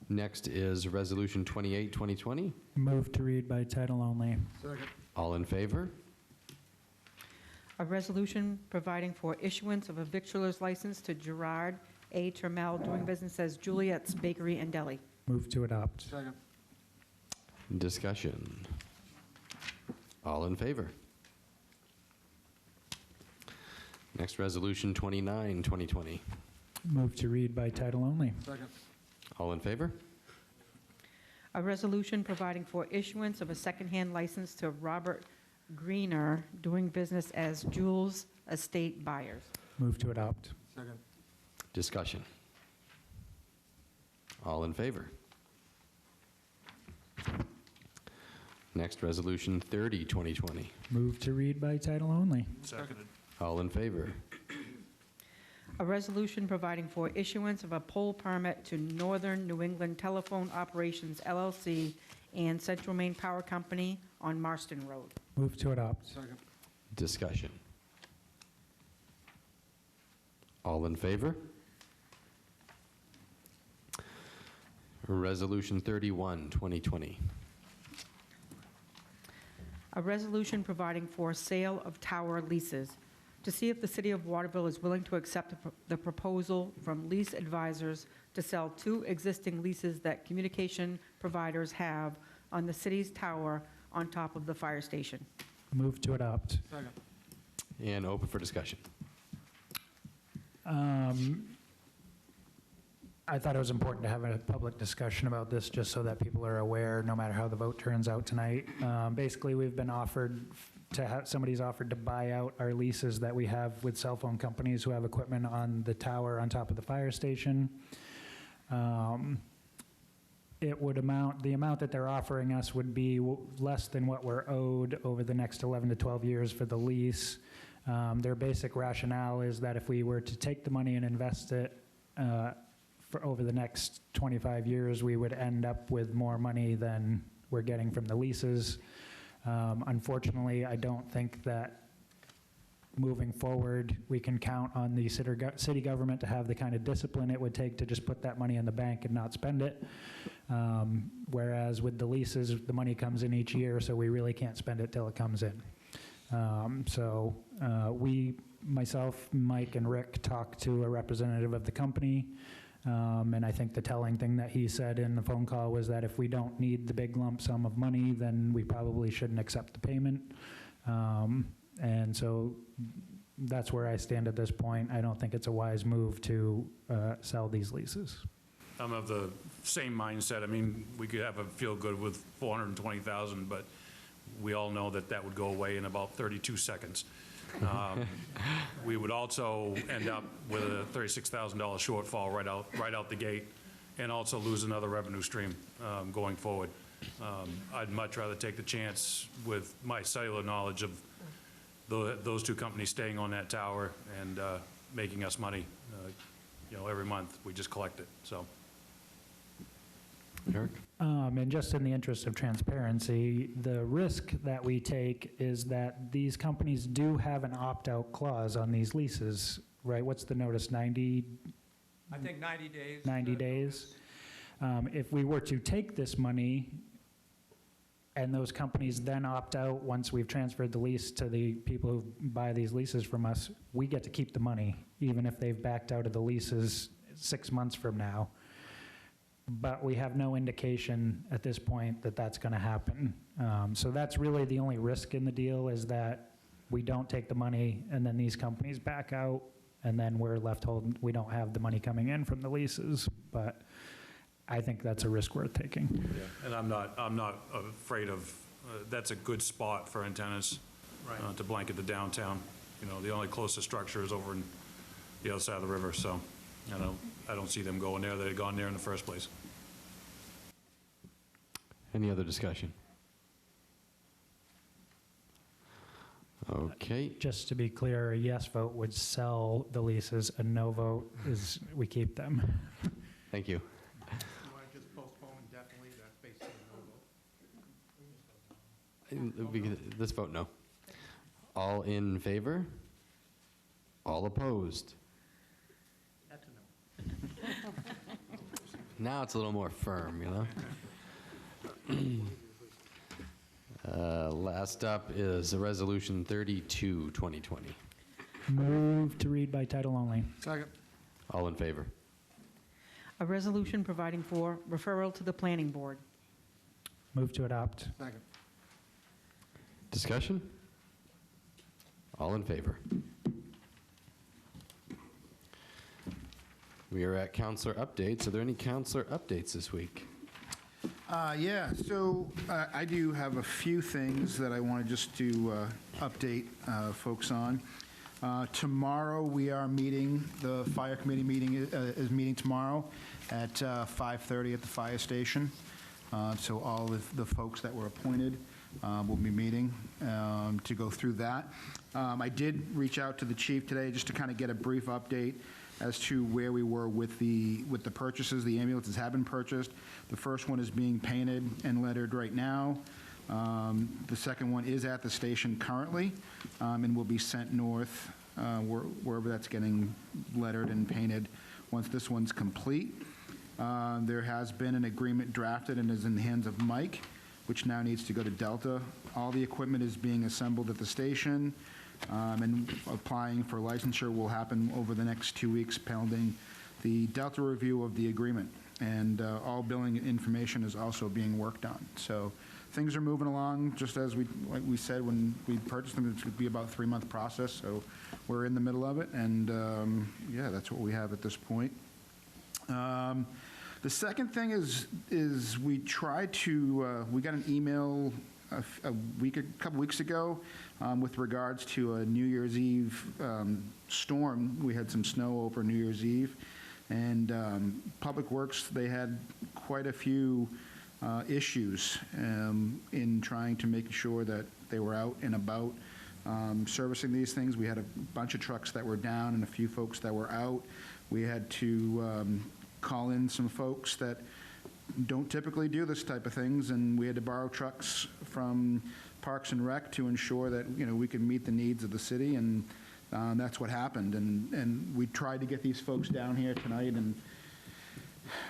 Next is Resolution 28, 2020. Move to read by title only. All in favor? A resolution providing for issuance of a victualer's license to Gerard A. Trammell, doing business as Juliet's Bakery and Deli. Move to adopt. Discussion. All in favor? Next, Resolution 29, 2020. Move to read by title only. All in favor? A resolution providing for issuance of a secondhand license to Robert Greener, doing business as Jules Estate Buyers. Move to adopt. Discussion. All in favor? Next, Resolution 30, 2020. Move to read by title only. Seconded. All in favor? A resolution providing for issuance of a poll permit to Northern New England Telephone Operations LLC and Central Maine Power Company on Marston Road. Move to adopt. Discussion. All in favor? Resolution 31, 2020. A resolution providing for sale of tower leases, to see if the City of Waterville is willing to accept the proposal from lease advisors to sell 2 existing leases that communication providers have on the city's tower on top of the fire station. Move to adopt. And open for discussion. I thought it was important to have a public discussion about this, just so that people are aware, no matter how the vote turns out tonight. Basically, we've been offered to have, somebody's offered to buy out our leases that we have with cell phone companies who have equipment on the tower on top of the fire station. It would amount, the amount that they're offering us would be less than what we're owed over the next 11 to 12 years for the lease. Their basic rationale is that if we were to take the money and invest it for over the next 25 years, we would end up with more money than we're getting from the leases. Unfortunately, I don't think that moving forward, we can count on the city government to have the kind of discipline it would take to just put that money in the bank and not spend it. Whereas with the leases, the money comes in each year, so we really can't spend it till it comes in. We, myself, Mike, and Rick talked to a representative of the company, and I think the telling thing that he said in the phone call was that if we don't need the big lump sum of money, then we probably shouldn't accept the payment. And so that's where I stand at this point. I don't think it's a wise move to sell these leases. I'm of the same mindset. I mean, we could have a feel good with 420,000, but we all know that that would go away in about 32 seconds. We would also end up with a $36,000 shortfall right out the gate, and also lose another revenue stream going forward. I'd much rather take the chance with my cellular knowledge of those 2 companies staying on that tower and making us money. Every month we just collect it. So. Eric? And just in the interest of transparency, the risk that we take is that these companies do have an opt-out clause on these leases, right? What's the notice, 90? I think 90 days. 90 days. If we were to take this money and those companies then opt out once we've transferred the lease to the people who buy these leases from us, we get to keep the money, even if they've backed out of the leases 6 months from now. But we have no indication at this point that that's going to happen. So that's really the only risk in the deal, is that we don't take the money and then these companies back out, and then we're left holding, we don't have the money coming in from the leases. But I think that's a risk worth taking. Yeah, and I'm not afraid of, that's a good spot for antennas to blanket the downtown. The only closest structure is over in the other side of the river, so I don't see them going there. They'd gone there in the first place. Any other discussion? Okay. Just to be clear, a yes vote would sell the leases, a no vote is we keep them. Thank you. You want to just postpone indefinitely, that's basically a no vote? Let's vote no. All in favor? All opposed? That's a no. Now it's a little more firm, you know? Last up is Resolution 32, 2020. Move to read by title only. Second. All in favor? A resolution providing for referral to the planning board. Move to adopt. Second. Discussion? All in favor? We are at counselor updates. Are there any counselor updates this week? Yeah, so I do have a few things that I want just to update folks on. Tomorrow, we are meeting, the fire committee meeting is meeting tomorrow at 5:30 at the fire station. So all of the folks that were appointed will be meeting to go through that. I did reach out to the chief today just to kind of get a brief update as to where we were with the purchases. The ambulances have been purchased. The first one is being painted and lettered right now. The second one is at the station currently and will be sent north wherever that's getting lettered and painted once this one's complete. There has been an agreement drafted and is in the hands of Mike, which now needs to go to Delta. All the equipment is being assembled at the station, and applying for licensure will happen over the next 2 weeks pending the Delta review of the agreement. And all billing information is also being worked on. So things are moving along, just as like we said when we purchased them, it would be about a 3-month process. So we're in the middle of it, and yeah, that's what we have at this point. The second thing is we tried to, we got an email a couple weeks ago with regards to a New Year's Eve storm. We had some snow over New Year's Eve, and Public Works, they had quite a few issues in trying to make sure that they were out and about servicing these things. We had a bunch of trucks that were down and a few folks that were out. We had to call in some folks that don't typically do this type of things, and we had to borrow trucks from Parks and Rec to ensure that, you know, we could meet the needs of the city, and that's what happened. And we tried to get these folks down here tonight, and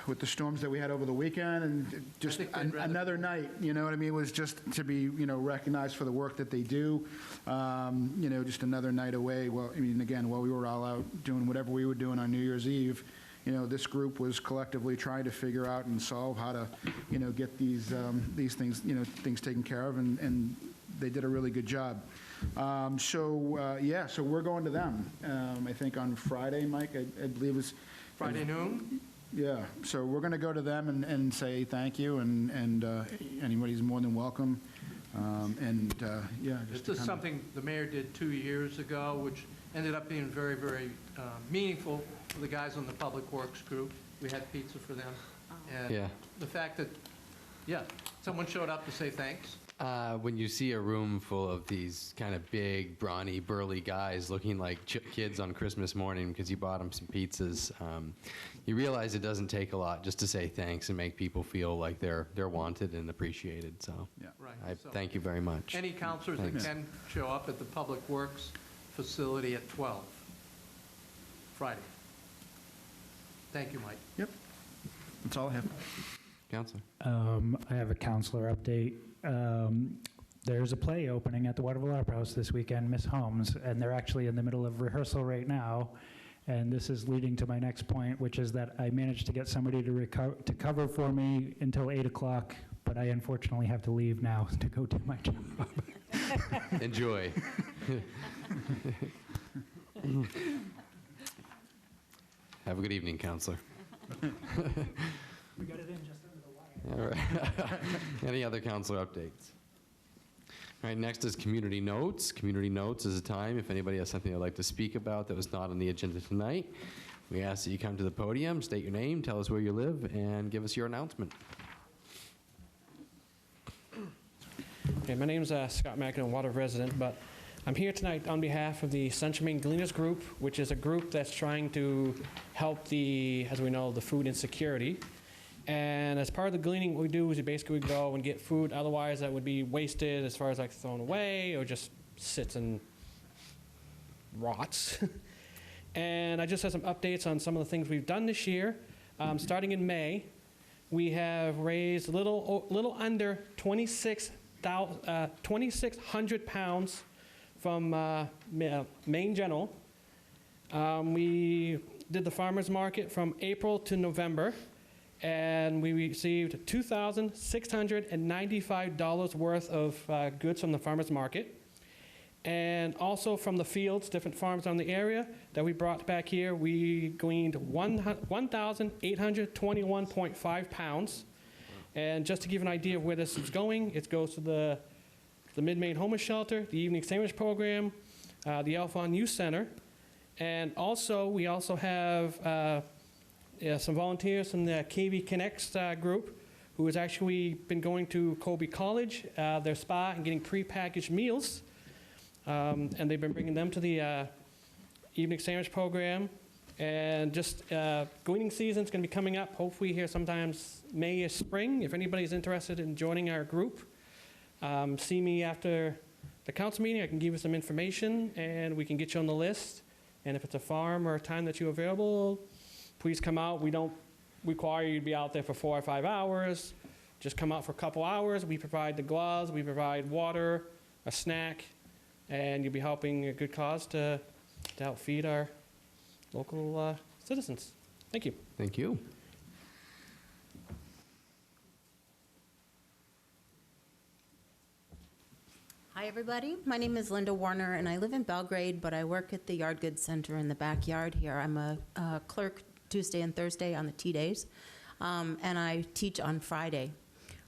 with the storms that we had over the weekend, and just another night, you know what I mean, was just to be, you know, recognized for the work that they do, you know, just another night away. Well, I mean, again, while we were all out doing whatever we were doing on New Year's Eve, you know, this group was collectively trying to figure out and solve how to, you know, get these things, you know, things taken care of, and they did a really good job. Yeah, so we're going to them. I think on Friday, Mike, I believe it was Friday noon? Yeah, so we're going to go to them and say thank you, and anybody's more than welcome. Yeah, just This is something the mayor did 2 years ago, which ended up being very, very meaningful for the guys on the Public Works group. We had pizza for them. And Yeah. the fact that, yeah, someone showed up to say thanks. When you see a room full of these kind of big, brawny, burly guys looking like kids on Christmas morning because you bought them some pizzas, you realize it doesn't take a lot just to say thanks and make people feel like they're wanted and appreciated. So Yeah. Right. I So thank you very much. Any counselors that Thanks. can show up at the Public Works facility at 12, Friday. Thank you, Mike. Yep, that's all I have. Counselor. I have a counselor update. There's a play opening at the Waterville Opera House this weekend, Miss Holmes, and they're actually in the middle of rehearsal right now. And this is leading to my next point, which is that I managed to get somebody to cover for me until 8 o'clock, but I unfortunately have to leave now to go do my job. Enjoy. Have a good evening, Counselor. We got it in just under the wire. All right. Any other counselor updates? All right, next is community notes. Community notes is a time if anybody has something they'd like to speak about that was not on the agenda tonight. We ask that you come to the podium, state your name, tell us where you live, and give us your announcement. Okay, my name's Scott Mackin, a Waterville resident, but I'm here tonight on behalf of the Central Maine Gleaners Group, which is a group that's trying to help the, as we know, the food insecurity. And as part of the gleaning, what we do is we basically go and get food otherwise that would be wasted as far as like thrown away or just sits and rots. And I just have some updates on some of the things we've done this year. Starting in May, we have raised a little under 2,600 pounds from Maine General. We did the farmers market from April to November, and we received $2,695 worth of goods from the farmers market. And also from the fields, different farms on the area that we brought back here, we gleaned 1,821.5 pounds. And just to give an idea of where this is going, it goes to the Mid-Maine Homeless Shelter, the Evening Sandwich Program, the Alphon Youth Center. And also, we also have some volunteers from the KV Connects group who has actually been going to Colby College, their spa, and getting prepackaged meals. And they've been bringing them to the Evening Sandwich Program. And just gleaning season's going to be coming up, hopefully here sometimes May or spring. If anybody's interested in joining our group, see me after the council meeting. I can give you some information, and we can get you on the list. And if it's a farm or a time that you're available, please come out. We don't require you to be out there for 4 or 5 hours. Just come out for a couple hours. We provide the gloves, we provide water, a snack, and you'll be helping a good cause to help feed our local citizens. Thank you. Thank you. Hi, everybody. My name is Linda Warner, and I live in Belgrade, but I work at the Yard Goods Center in the backyard here. I'm a clerk Tuesday and Thursday on the tea days, and I teach on Friday.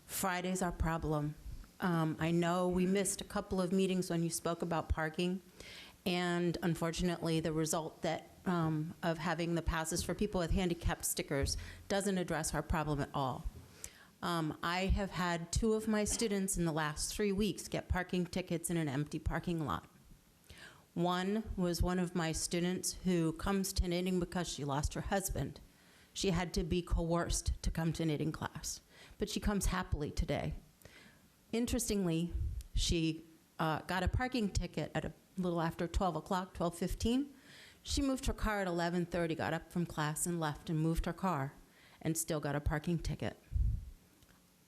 Friday's our problem. I know we missed a couple of meetings when you spoke about parking, and unfortunately, the result that of having the passes for people with handicap stickers doesn't address our problem at all. I have had 2 of my students in the last 3 weeks get parking tickets in an empty parking lot. One was one of my students who comes to knitting because she lost her husband. She had to be coerced to come to knitting class, but she comes happily today. Interestingly, she got a parking ticket at a little after 12 o'clock, 12:15. She moved her car at 11:30, got up from class and left and moved her car and still got a parking ticket.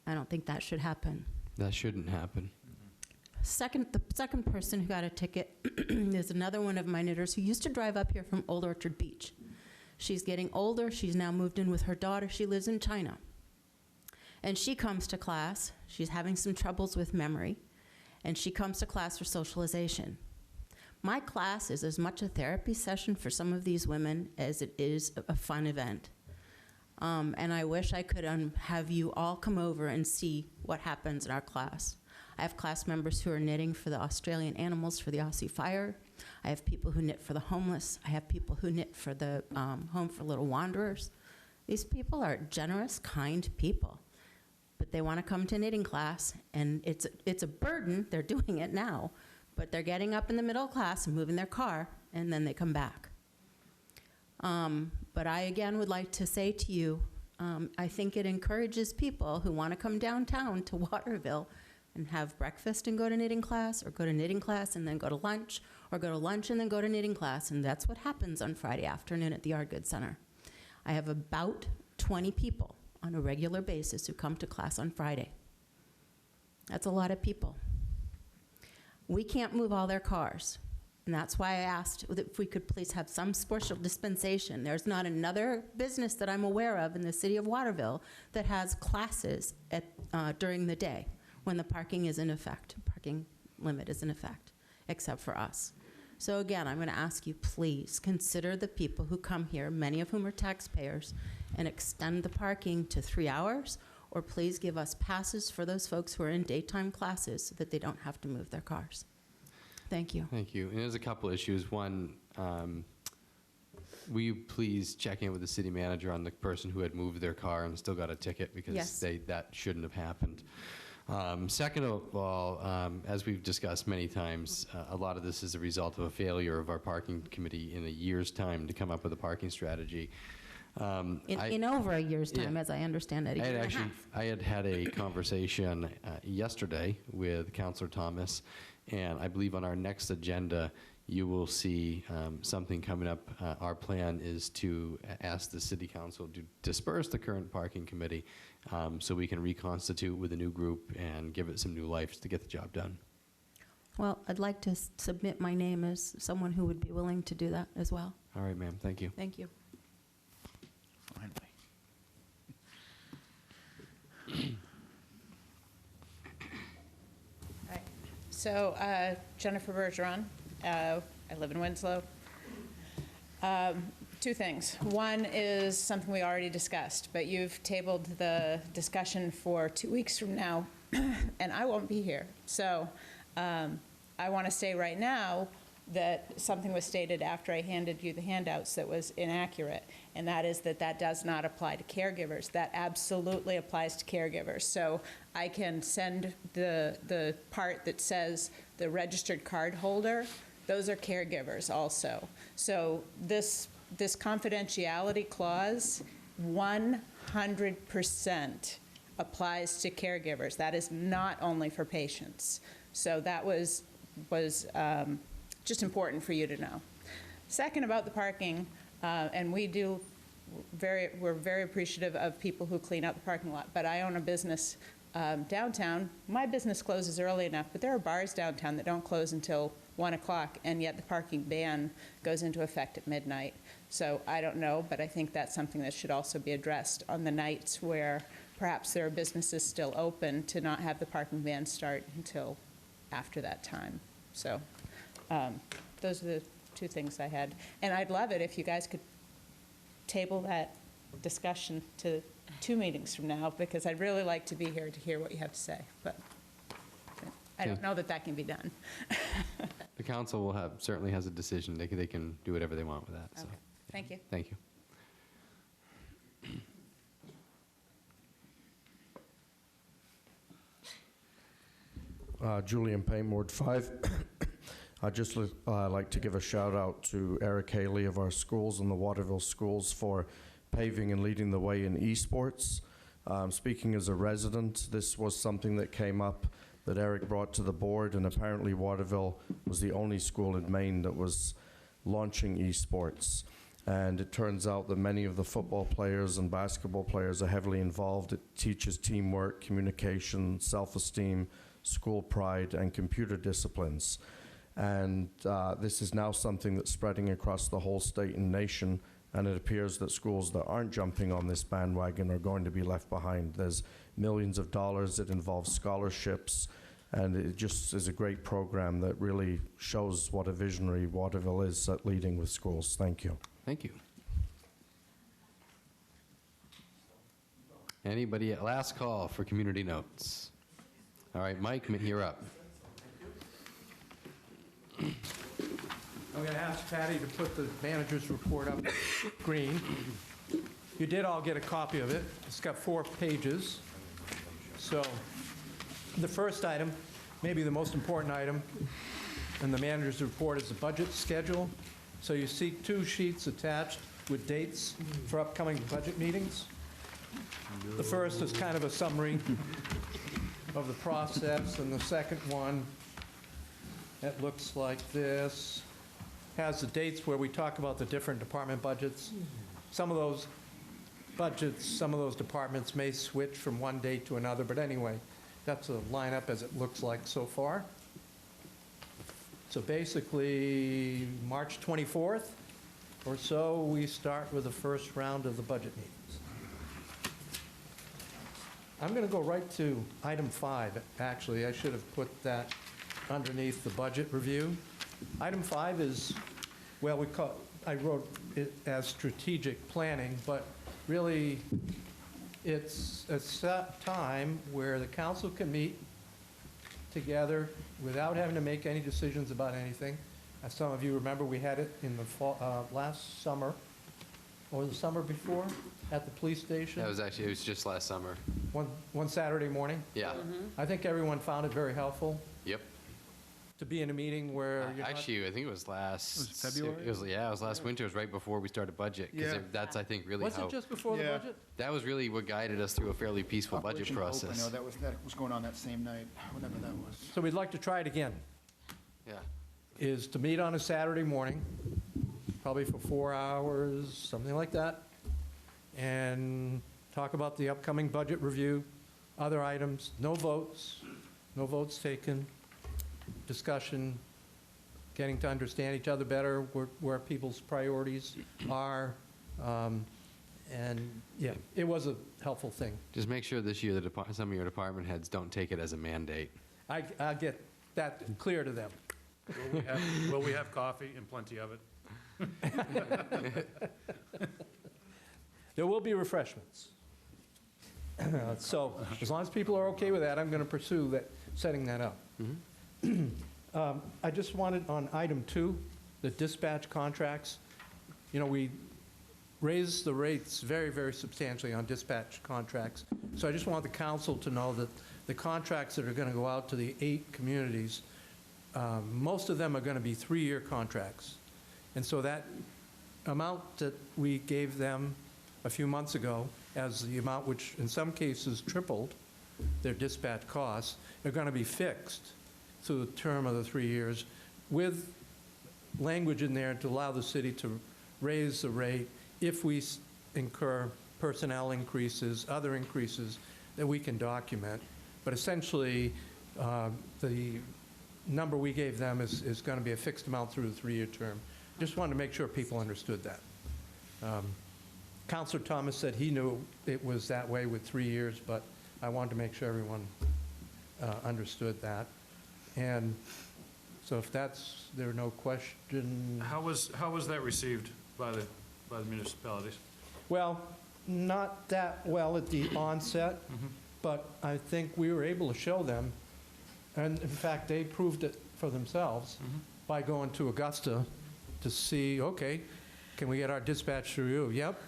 I don't think that should happen. That shouldn't happen. The second person who got a ticket is another one of my knitters who used to drive up here from Old Orchard Beach. She's getting older. She's now moved in with her daughter. She lives in China. And she comes to class. She's having some troubles with memory. And she comes to class for socialization. My class is as much a therapy session for some of these women as it is a fun event. And I wish I could have you all come over and see what happens in our class. I have class members who are knitting for the Australian animals for the Aussie Fire. I have people who knit for the homeless. I have people who knit for the Home for Little Wanderers. These people are generous, kind people, but they want to come to knitting class, and it's a burden. They're doing it now, but they're getting up in the middle of class and moving their car, and then they come back. But I, again, would like to say to you, I think it encourages people who want to come downtown to Waterville and have breakfast and go to knitting class, or go to knitting class and then go to lunch, or go to lunch and then go to knitting class, and that's what happens on Friday afternoon at the Yard Goods Center. I have about 20 people on a regular basis who come to class on Friday. That's a lot of people. We can't move all their cars. And that's why I asked if we could please have some special dispensation. There's not another business that I'm aware of in the city of Waterville that has classes during the day when the parking is in effect, parking limit is in effect, except for us. So again, I'm going to ask you, please consider the people who come here, many of whom are taxpayers, and extend the parking to 3 hours or please give us passes for those folks who are in daytime classes so that they don't have to move their cars. Thank you. Thank you. And there's a couple issues. One, will you please check in with the city manager on the person who had moved their car and still got a ticket, because Yes. that shouldn't have happened. Second of all, as we've discussed many times, a lot of this is a result of a failure of our parking committee in a year's time to come up with a parking strategy. In over a year's time, Yeah. as I understand it, a year and a half. I had a conversation yesterday with Councilor Thomas, and I believe on our next agenda, you will see something coming up. Our plan is to ask the city council to disperse the current parking committee so we can reconstitute with a new group and give it some new life to get the job done. Well, I'd like to submit my name as someone who would be willing to do that as well. All right, ma'am, thank you. Thank you. Hi. So Jennifer Bergeron, I live in Winslow. Two things. One is something we already discussed, but you've tabled the discussion for 2 weeks from now, and I won't be here. So I want to say right now that something was stated after I handed you the handouts that was inaccurate, and that is that does not apply to caregivers. That absolutely applies to caregivers. So I can send the part that says the registered card holder, those are caregivers also. So this confidentiality clause 100% applies to caregivers. That is not only for patients. So that was just important for you to know. Second, about the parking, and we're very appreciative of people who clean out the parking lot, but I own a business downtown. My business closes early enough, but there are bars downtown that don't close until 1 o'clock, and yet the parking ban goes into effect at midnight. So I don't know, but I think that's something that should also be addressed on the nights where perhaps there are businesses still open, to not have the parking ban start until after that time. So those are the two things I had. And I'd love it if you guys could table that discussion to 2 meetings from now, because I'd really like to be here to hear what you have to say. But I don't know that can be done. The council will certainly has a decision. They can do whatever they want with that. So. Okay. Thank you. Thank you. Julian Payne, Ward 5. I'd just like to give a shout out to Eric Haley of our schools and the Waterville schools for paving and leading the way in esports. Speaking as a resident, this was something that came up that Eric brought to the board, and apparently Waterville was the only school in Maine that was launching esports. And it turns out that many of the football players and basketball players are heavily involved. It teaches teamwork, communication, self-esteem, school pride, and computer disciplines. And this is now something that's spreading across the whole state and nation, and it appears that schools that aren't jumping on this bandwagon are going to be left behind. There's millions of dollars, it involves scholarships, and it just is a great program that really shows what a visionary Waterville is at leading with schools. Thank you. Thank you. Anybody, last call for community notes. All right, Mike, you're up. I'm going to ask Patty to put the manager's report up green. You did all get a copy of it. It's got 4 pages. So the first item, maybe the most important item in the manager's report, is the budget schedule. So you see 2 sheets attached with dates for upcoming budget meetings. The first is kind of a summary of the process, and the second one, it looks like this, has the dates where we talk about the different department budgets. Some of those budgets, some of those departments may switch from one date to another, but anyway, that's a lineup as it looks like so far. So basically, March 24th or so, we start with the first round of the budget meetings. I'm going to go right to item 5, actually. I should have put that underneath the budget review. Item 5 is, well, I wrote it as strategic planning, but really It's a set time where the council can meet together without having to make any decisions about anything. As some of you remember, we had it in the fall, last summer, or the summer before, at the police station. That was actually, it was just last summer. One Saturday morning. Yeah. I think everyone found it very helpful Yep. to be in a meeting where you're not. Actually, I think it was last. Was it February? It was last winter. It was right before we started budget. 'Cause Yeah. that's, I think, really Was how. it just before the Yeah. budget? That was really what guided us through a fairly peaceful budget Operation Hope, I process. know that was going on that same night, whenever that was. So we'd like to try it again, Yeah. is to meet on a Saturday morning, probably for 4 hours, something like that, and talk about the upcoming budget review, other items, no votes taken, discussion, getting to understand each other better, where people's priorities are. And, yeah, it was a helpful thing. Just make sure this year some of your department heads don't take it as a mandate. I'll get that clear to them. Will we have coffee and plenty of it? There will be refreshments. So as long as people are okay with that, I'm going to pursue that, setting that up. I just wanted, on item 2, the dispatch contracts, you know, we raised the rates very, very substantially on dispatch contracts. So I just want the council to know that the contracts that are going to go out to the 8 communities, most of them are going to be 3-year contracts. And so that amount that we gave them a few months ago, as the amount which in some cases tripled their dispatch costs, are going to be fixed through the term of the 3 years, with language in there to allow the city to raise the rate if we incur personnel increases, other increases that we can document. But essentially, the number we gave them is going to be a fixed amount through the 3-year term. Just wanted to make sure people understood that. Counselor Thomas said he knew it was that way with 3 years, but I wanted to make sure everyone understood that. And so if there are no questions. How was that received by the municipalities? Well, not that well at the onset, but I think we were able to show them, and in fact, they proved it for themselves by going to Augusta to see, okay, can we get our dispatch through you? Yep.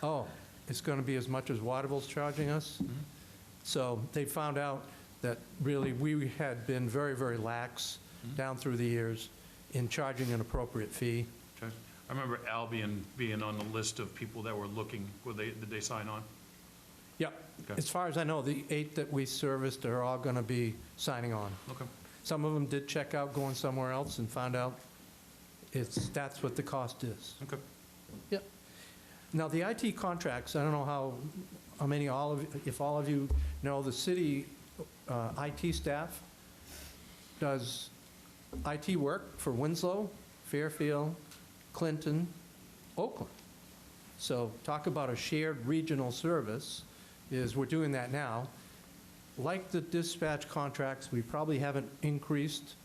Oh, it's going to be as much as Waterville's charging us? So they found out that really we had been very, very lax down through the years in charging an appropriate fee. Okay. I remember Albion being on the list of people that were looking. Did they sign on? Yep. Okay. As far as I know, the 8 that we serviced are all going to be signing on. Okay. Some of them did check out going somewhere else and found out that's what the cost is. Okay. Yep. Now, the IT contracts, I don't know how many, if all of you know, the city IT staff does IT work for Winslow, Fairfield, Clinton, Oakland. So talk about a shared regional service, is we're doing that now. Like the dispatch contracts, we probably haven't increased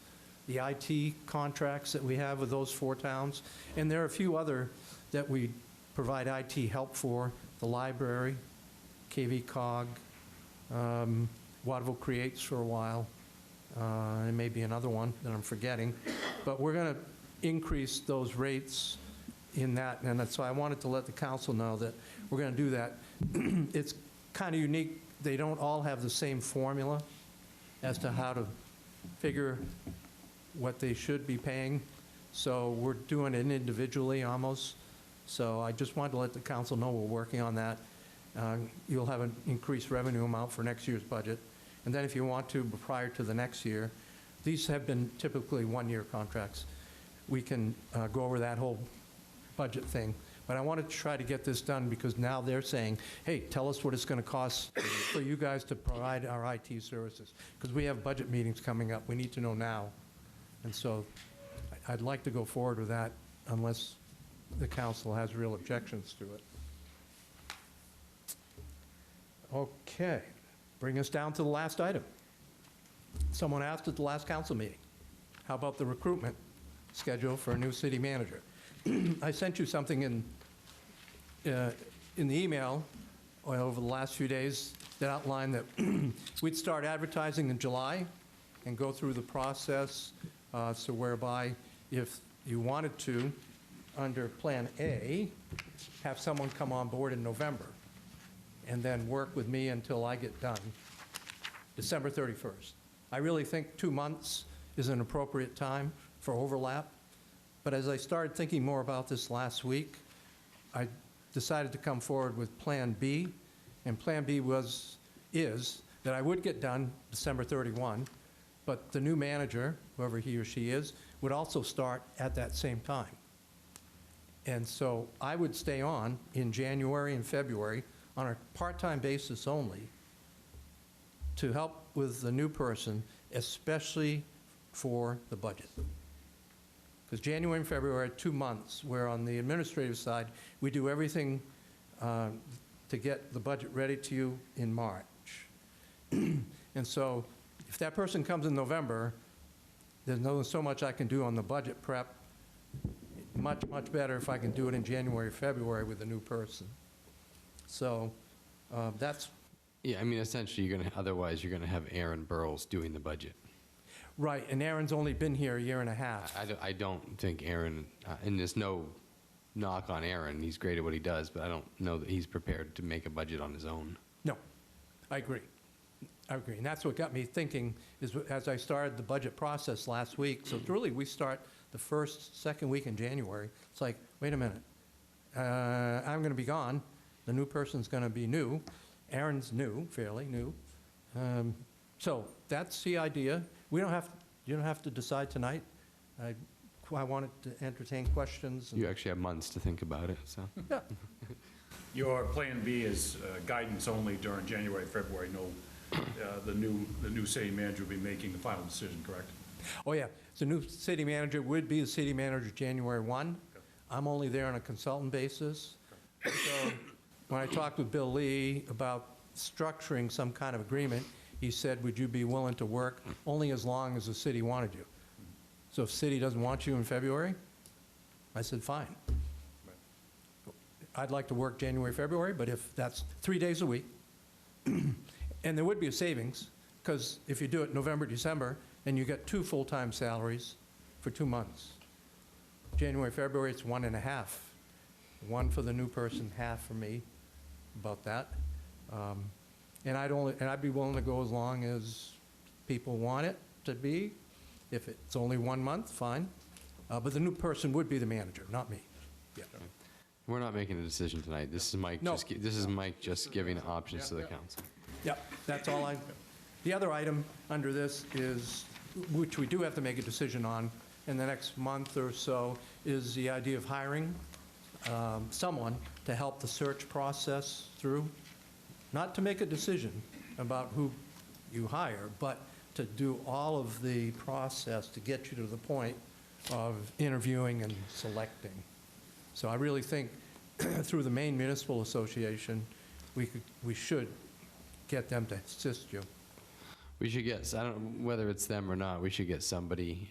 the IT contracts that we have with those 4 towns. And there are a few other that we provide IT help for, the library, KV Cog, Waterville Creates for a while, and maybe another one that I'm forgetting. But we're going to increase those rates in that, and so I wanted to let the council know that we're going to do that. It's kind of unique. They don't all have the same formula as to how to figure what they should be paying, so we're doing it individually almost. So I just wanted to let the council know we're working on that. You'll have an increased revenue amount for next year's budget. And then if you want to, prior to the next year, these have been typically 1-year contracts. We can go over that whole budget thing. But I wanted to try to get this done because now they're saying, hey, tell us what it's going to cost for you guys to provide our IT services. Because we have budget meetings coming up. We need to know now. And so I'd like to go forward with that unless the council has real objections to it. Okay, bring us down to the last item. Someone asked at the last council meeting, how about the recruitment schedule for a new city manager? I sent you something in the email over the last few days that outlined that we'd start advertising in July and go through the process, so whereby if you wanted to, under Plan A, have someone come on board in November and then work with me until I get done, December 31st. I really think 2 months is an appropriate time for overlap. But as I started thinking more about this last week, I decided to come forward with Plan B, and Plan B is that I would get done December 31, but the new manager, whoever he or she is, would also start at that same time. And so I would stay on in January and February on a part-time basis only to help with the new person, especially for the budget. Because January and February are 2 months, where on the administrative side, we do everything to get the budget ready to you in March. And so if that person comes in November, there's no so much I can do on the budget prep. Much, much better if I can do it in January, February with a new person. So that's... Yeah, I mean, essentially, otherwise, you're going to have Aaron Burrows doing the budget. Right, and Aaron's only been here a year and a half. I don't think Aaron, and there's no knock on Aaron, he's great at what he does, but I don't know that he's prepared to make a budget on his own. No, I agree. I agree, and that's what got me thinking, is as I started the budget process last week, so really, we start the second week in January. It's like, wait a minute, I'm going to be gone, the new person's going to be new, Aaron's new, fairly new, so that's the idea. You don't have to decide tonight. I wanted to entertain questions. You actually have months to think about it, so. Yeah. Your Plan B is guidance only during January, February. No, the new city manager will be making the final decision, correct? Oh, yeah. The new city manager would be the city manager January 1. Okay. I'm only there on a consultant basis. Okay. So when I talked with Bill Lee about structuring some kind of agreement, he said, would you be willing to work only as long as the city wanted you? So if city doesn't want you in February, I said, fine. I'd like to work January, February, but if that's 3 days a week, and there would be a savings, because if you do it November, December, and you get 2 full-time salaries for 2 months. January, February, it's 1.5. 1 for the new person, half for me, about that. And I'd be willing to go as long as people want it to be. If it's only 1 month, fine. But the new person would be the manager, not me. Yeah. We're not making a decision tonight. This is Mike. No. This is Mike just giving options to the council. Yeah, that's all the other item under this is, which we do have to make a decision on in the next month or so, is the idea of hiring someone to help the search process through. Not to make a decision about who you hire, but to do all of the process to get you to the point of interviewing and selecting. So I really think through the Maine Municipal Association, we should get them to assist you. We should get, I don't know whether it's them or not, we should get somebody.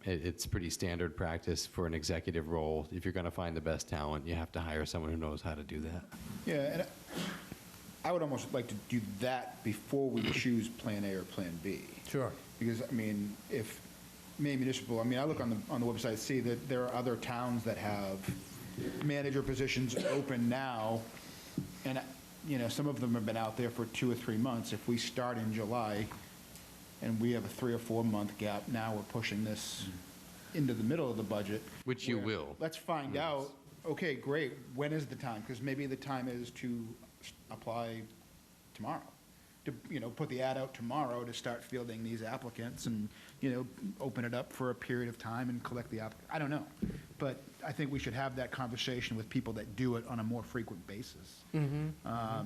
It's pretty standard practice for an executive role. If you're going to find the best talent, you have to hire someone who knows how to do that. Yeah, and I would almost like to do that before we choose Plan A or Plan B. Sure. Because, I mean, if Maine Municipal, I mean, I look on the website, see that there are other towns that have manager positions open now, and, you know, some of them have been out there for 2 or 3 months. If we start in July and we have a 3 or 4 month gap, now we're pushing this into the middle of the budget. Which you will. Let's find out, okay, great, when is the time? Because maybe the time is to apply tomorrow, to, you know, put the ad out tomorrow to start fielding these applicants and, you know, open it up for a period of time and collect the applicants. I don't know. But I think we should have that conversation with people that do it on a more frequent basis. And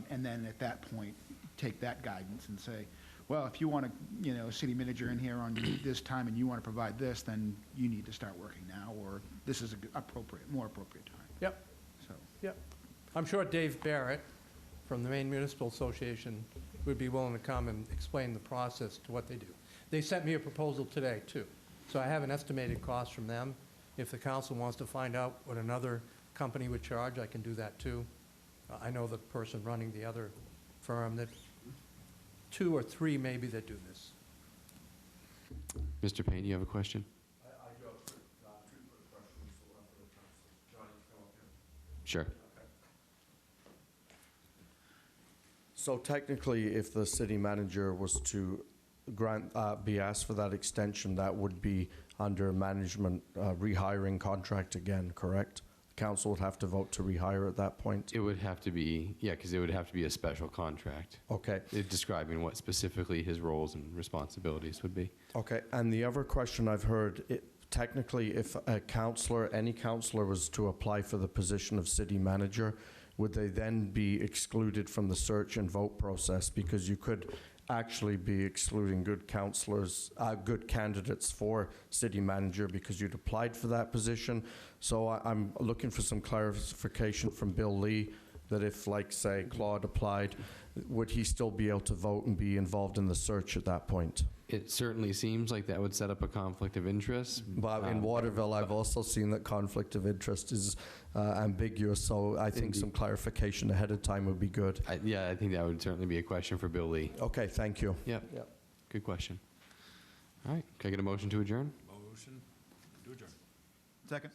then at that point, take that guidance and say, well, if you want a, you know, city manager in here on this time and you want to provide this, then you need to start working now, or this is a more appropriate time. Yep. So. Yep. I'm sure Dave Barrett from the Maine Municipal Association would be willing to come and explain the process to what they do. They sent me a proposal today, too. So I have an estimated cost from them. If the council wants to find out what another company would charge, I can do that, too. I know the person running the other firm, that 2 or 3 maybe that do this. Mr. Payne, you have a question? I do have two quick questions for the council. Johnny, come up here. Sure. So technically, if the city manager was to be asked for that extension, that would be under management rehiring contract again, correct? The council would have to vote to rehire at that point? It would have to be, yeah, because it would have to be a special contract. Okay. Describing what specifically his roles and responsibilities would be. Okay, and the other question I've heard, technically, if a councillor, any councillor was to apply for the position of city manager, would they then be excluded from the search and vote process? Because you could actually be excluding good councillors, good candidates for city manager because you'd applied for that position. So I'm looking for some clarification from Bill Lee that if, like, say, Claude applied, would he still be able to vote and be involved in the search at that point? It certainly seems like that would set up a conflict of interest. But in Waterville, I've also seen that conflict of interest is ambiguous, so I think some clarification ahead of time would be good. Yeah, I think that would certainly be a question for Bill Lee. Okay, thank you. Yep. Good question. All right, can I get a motion to adjourn? Motion to adjourn. Second.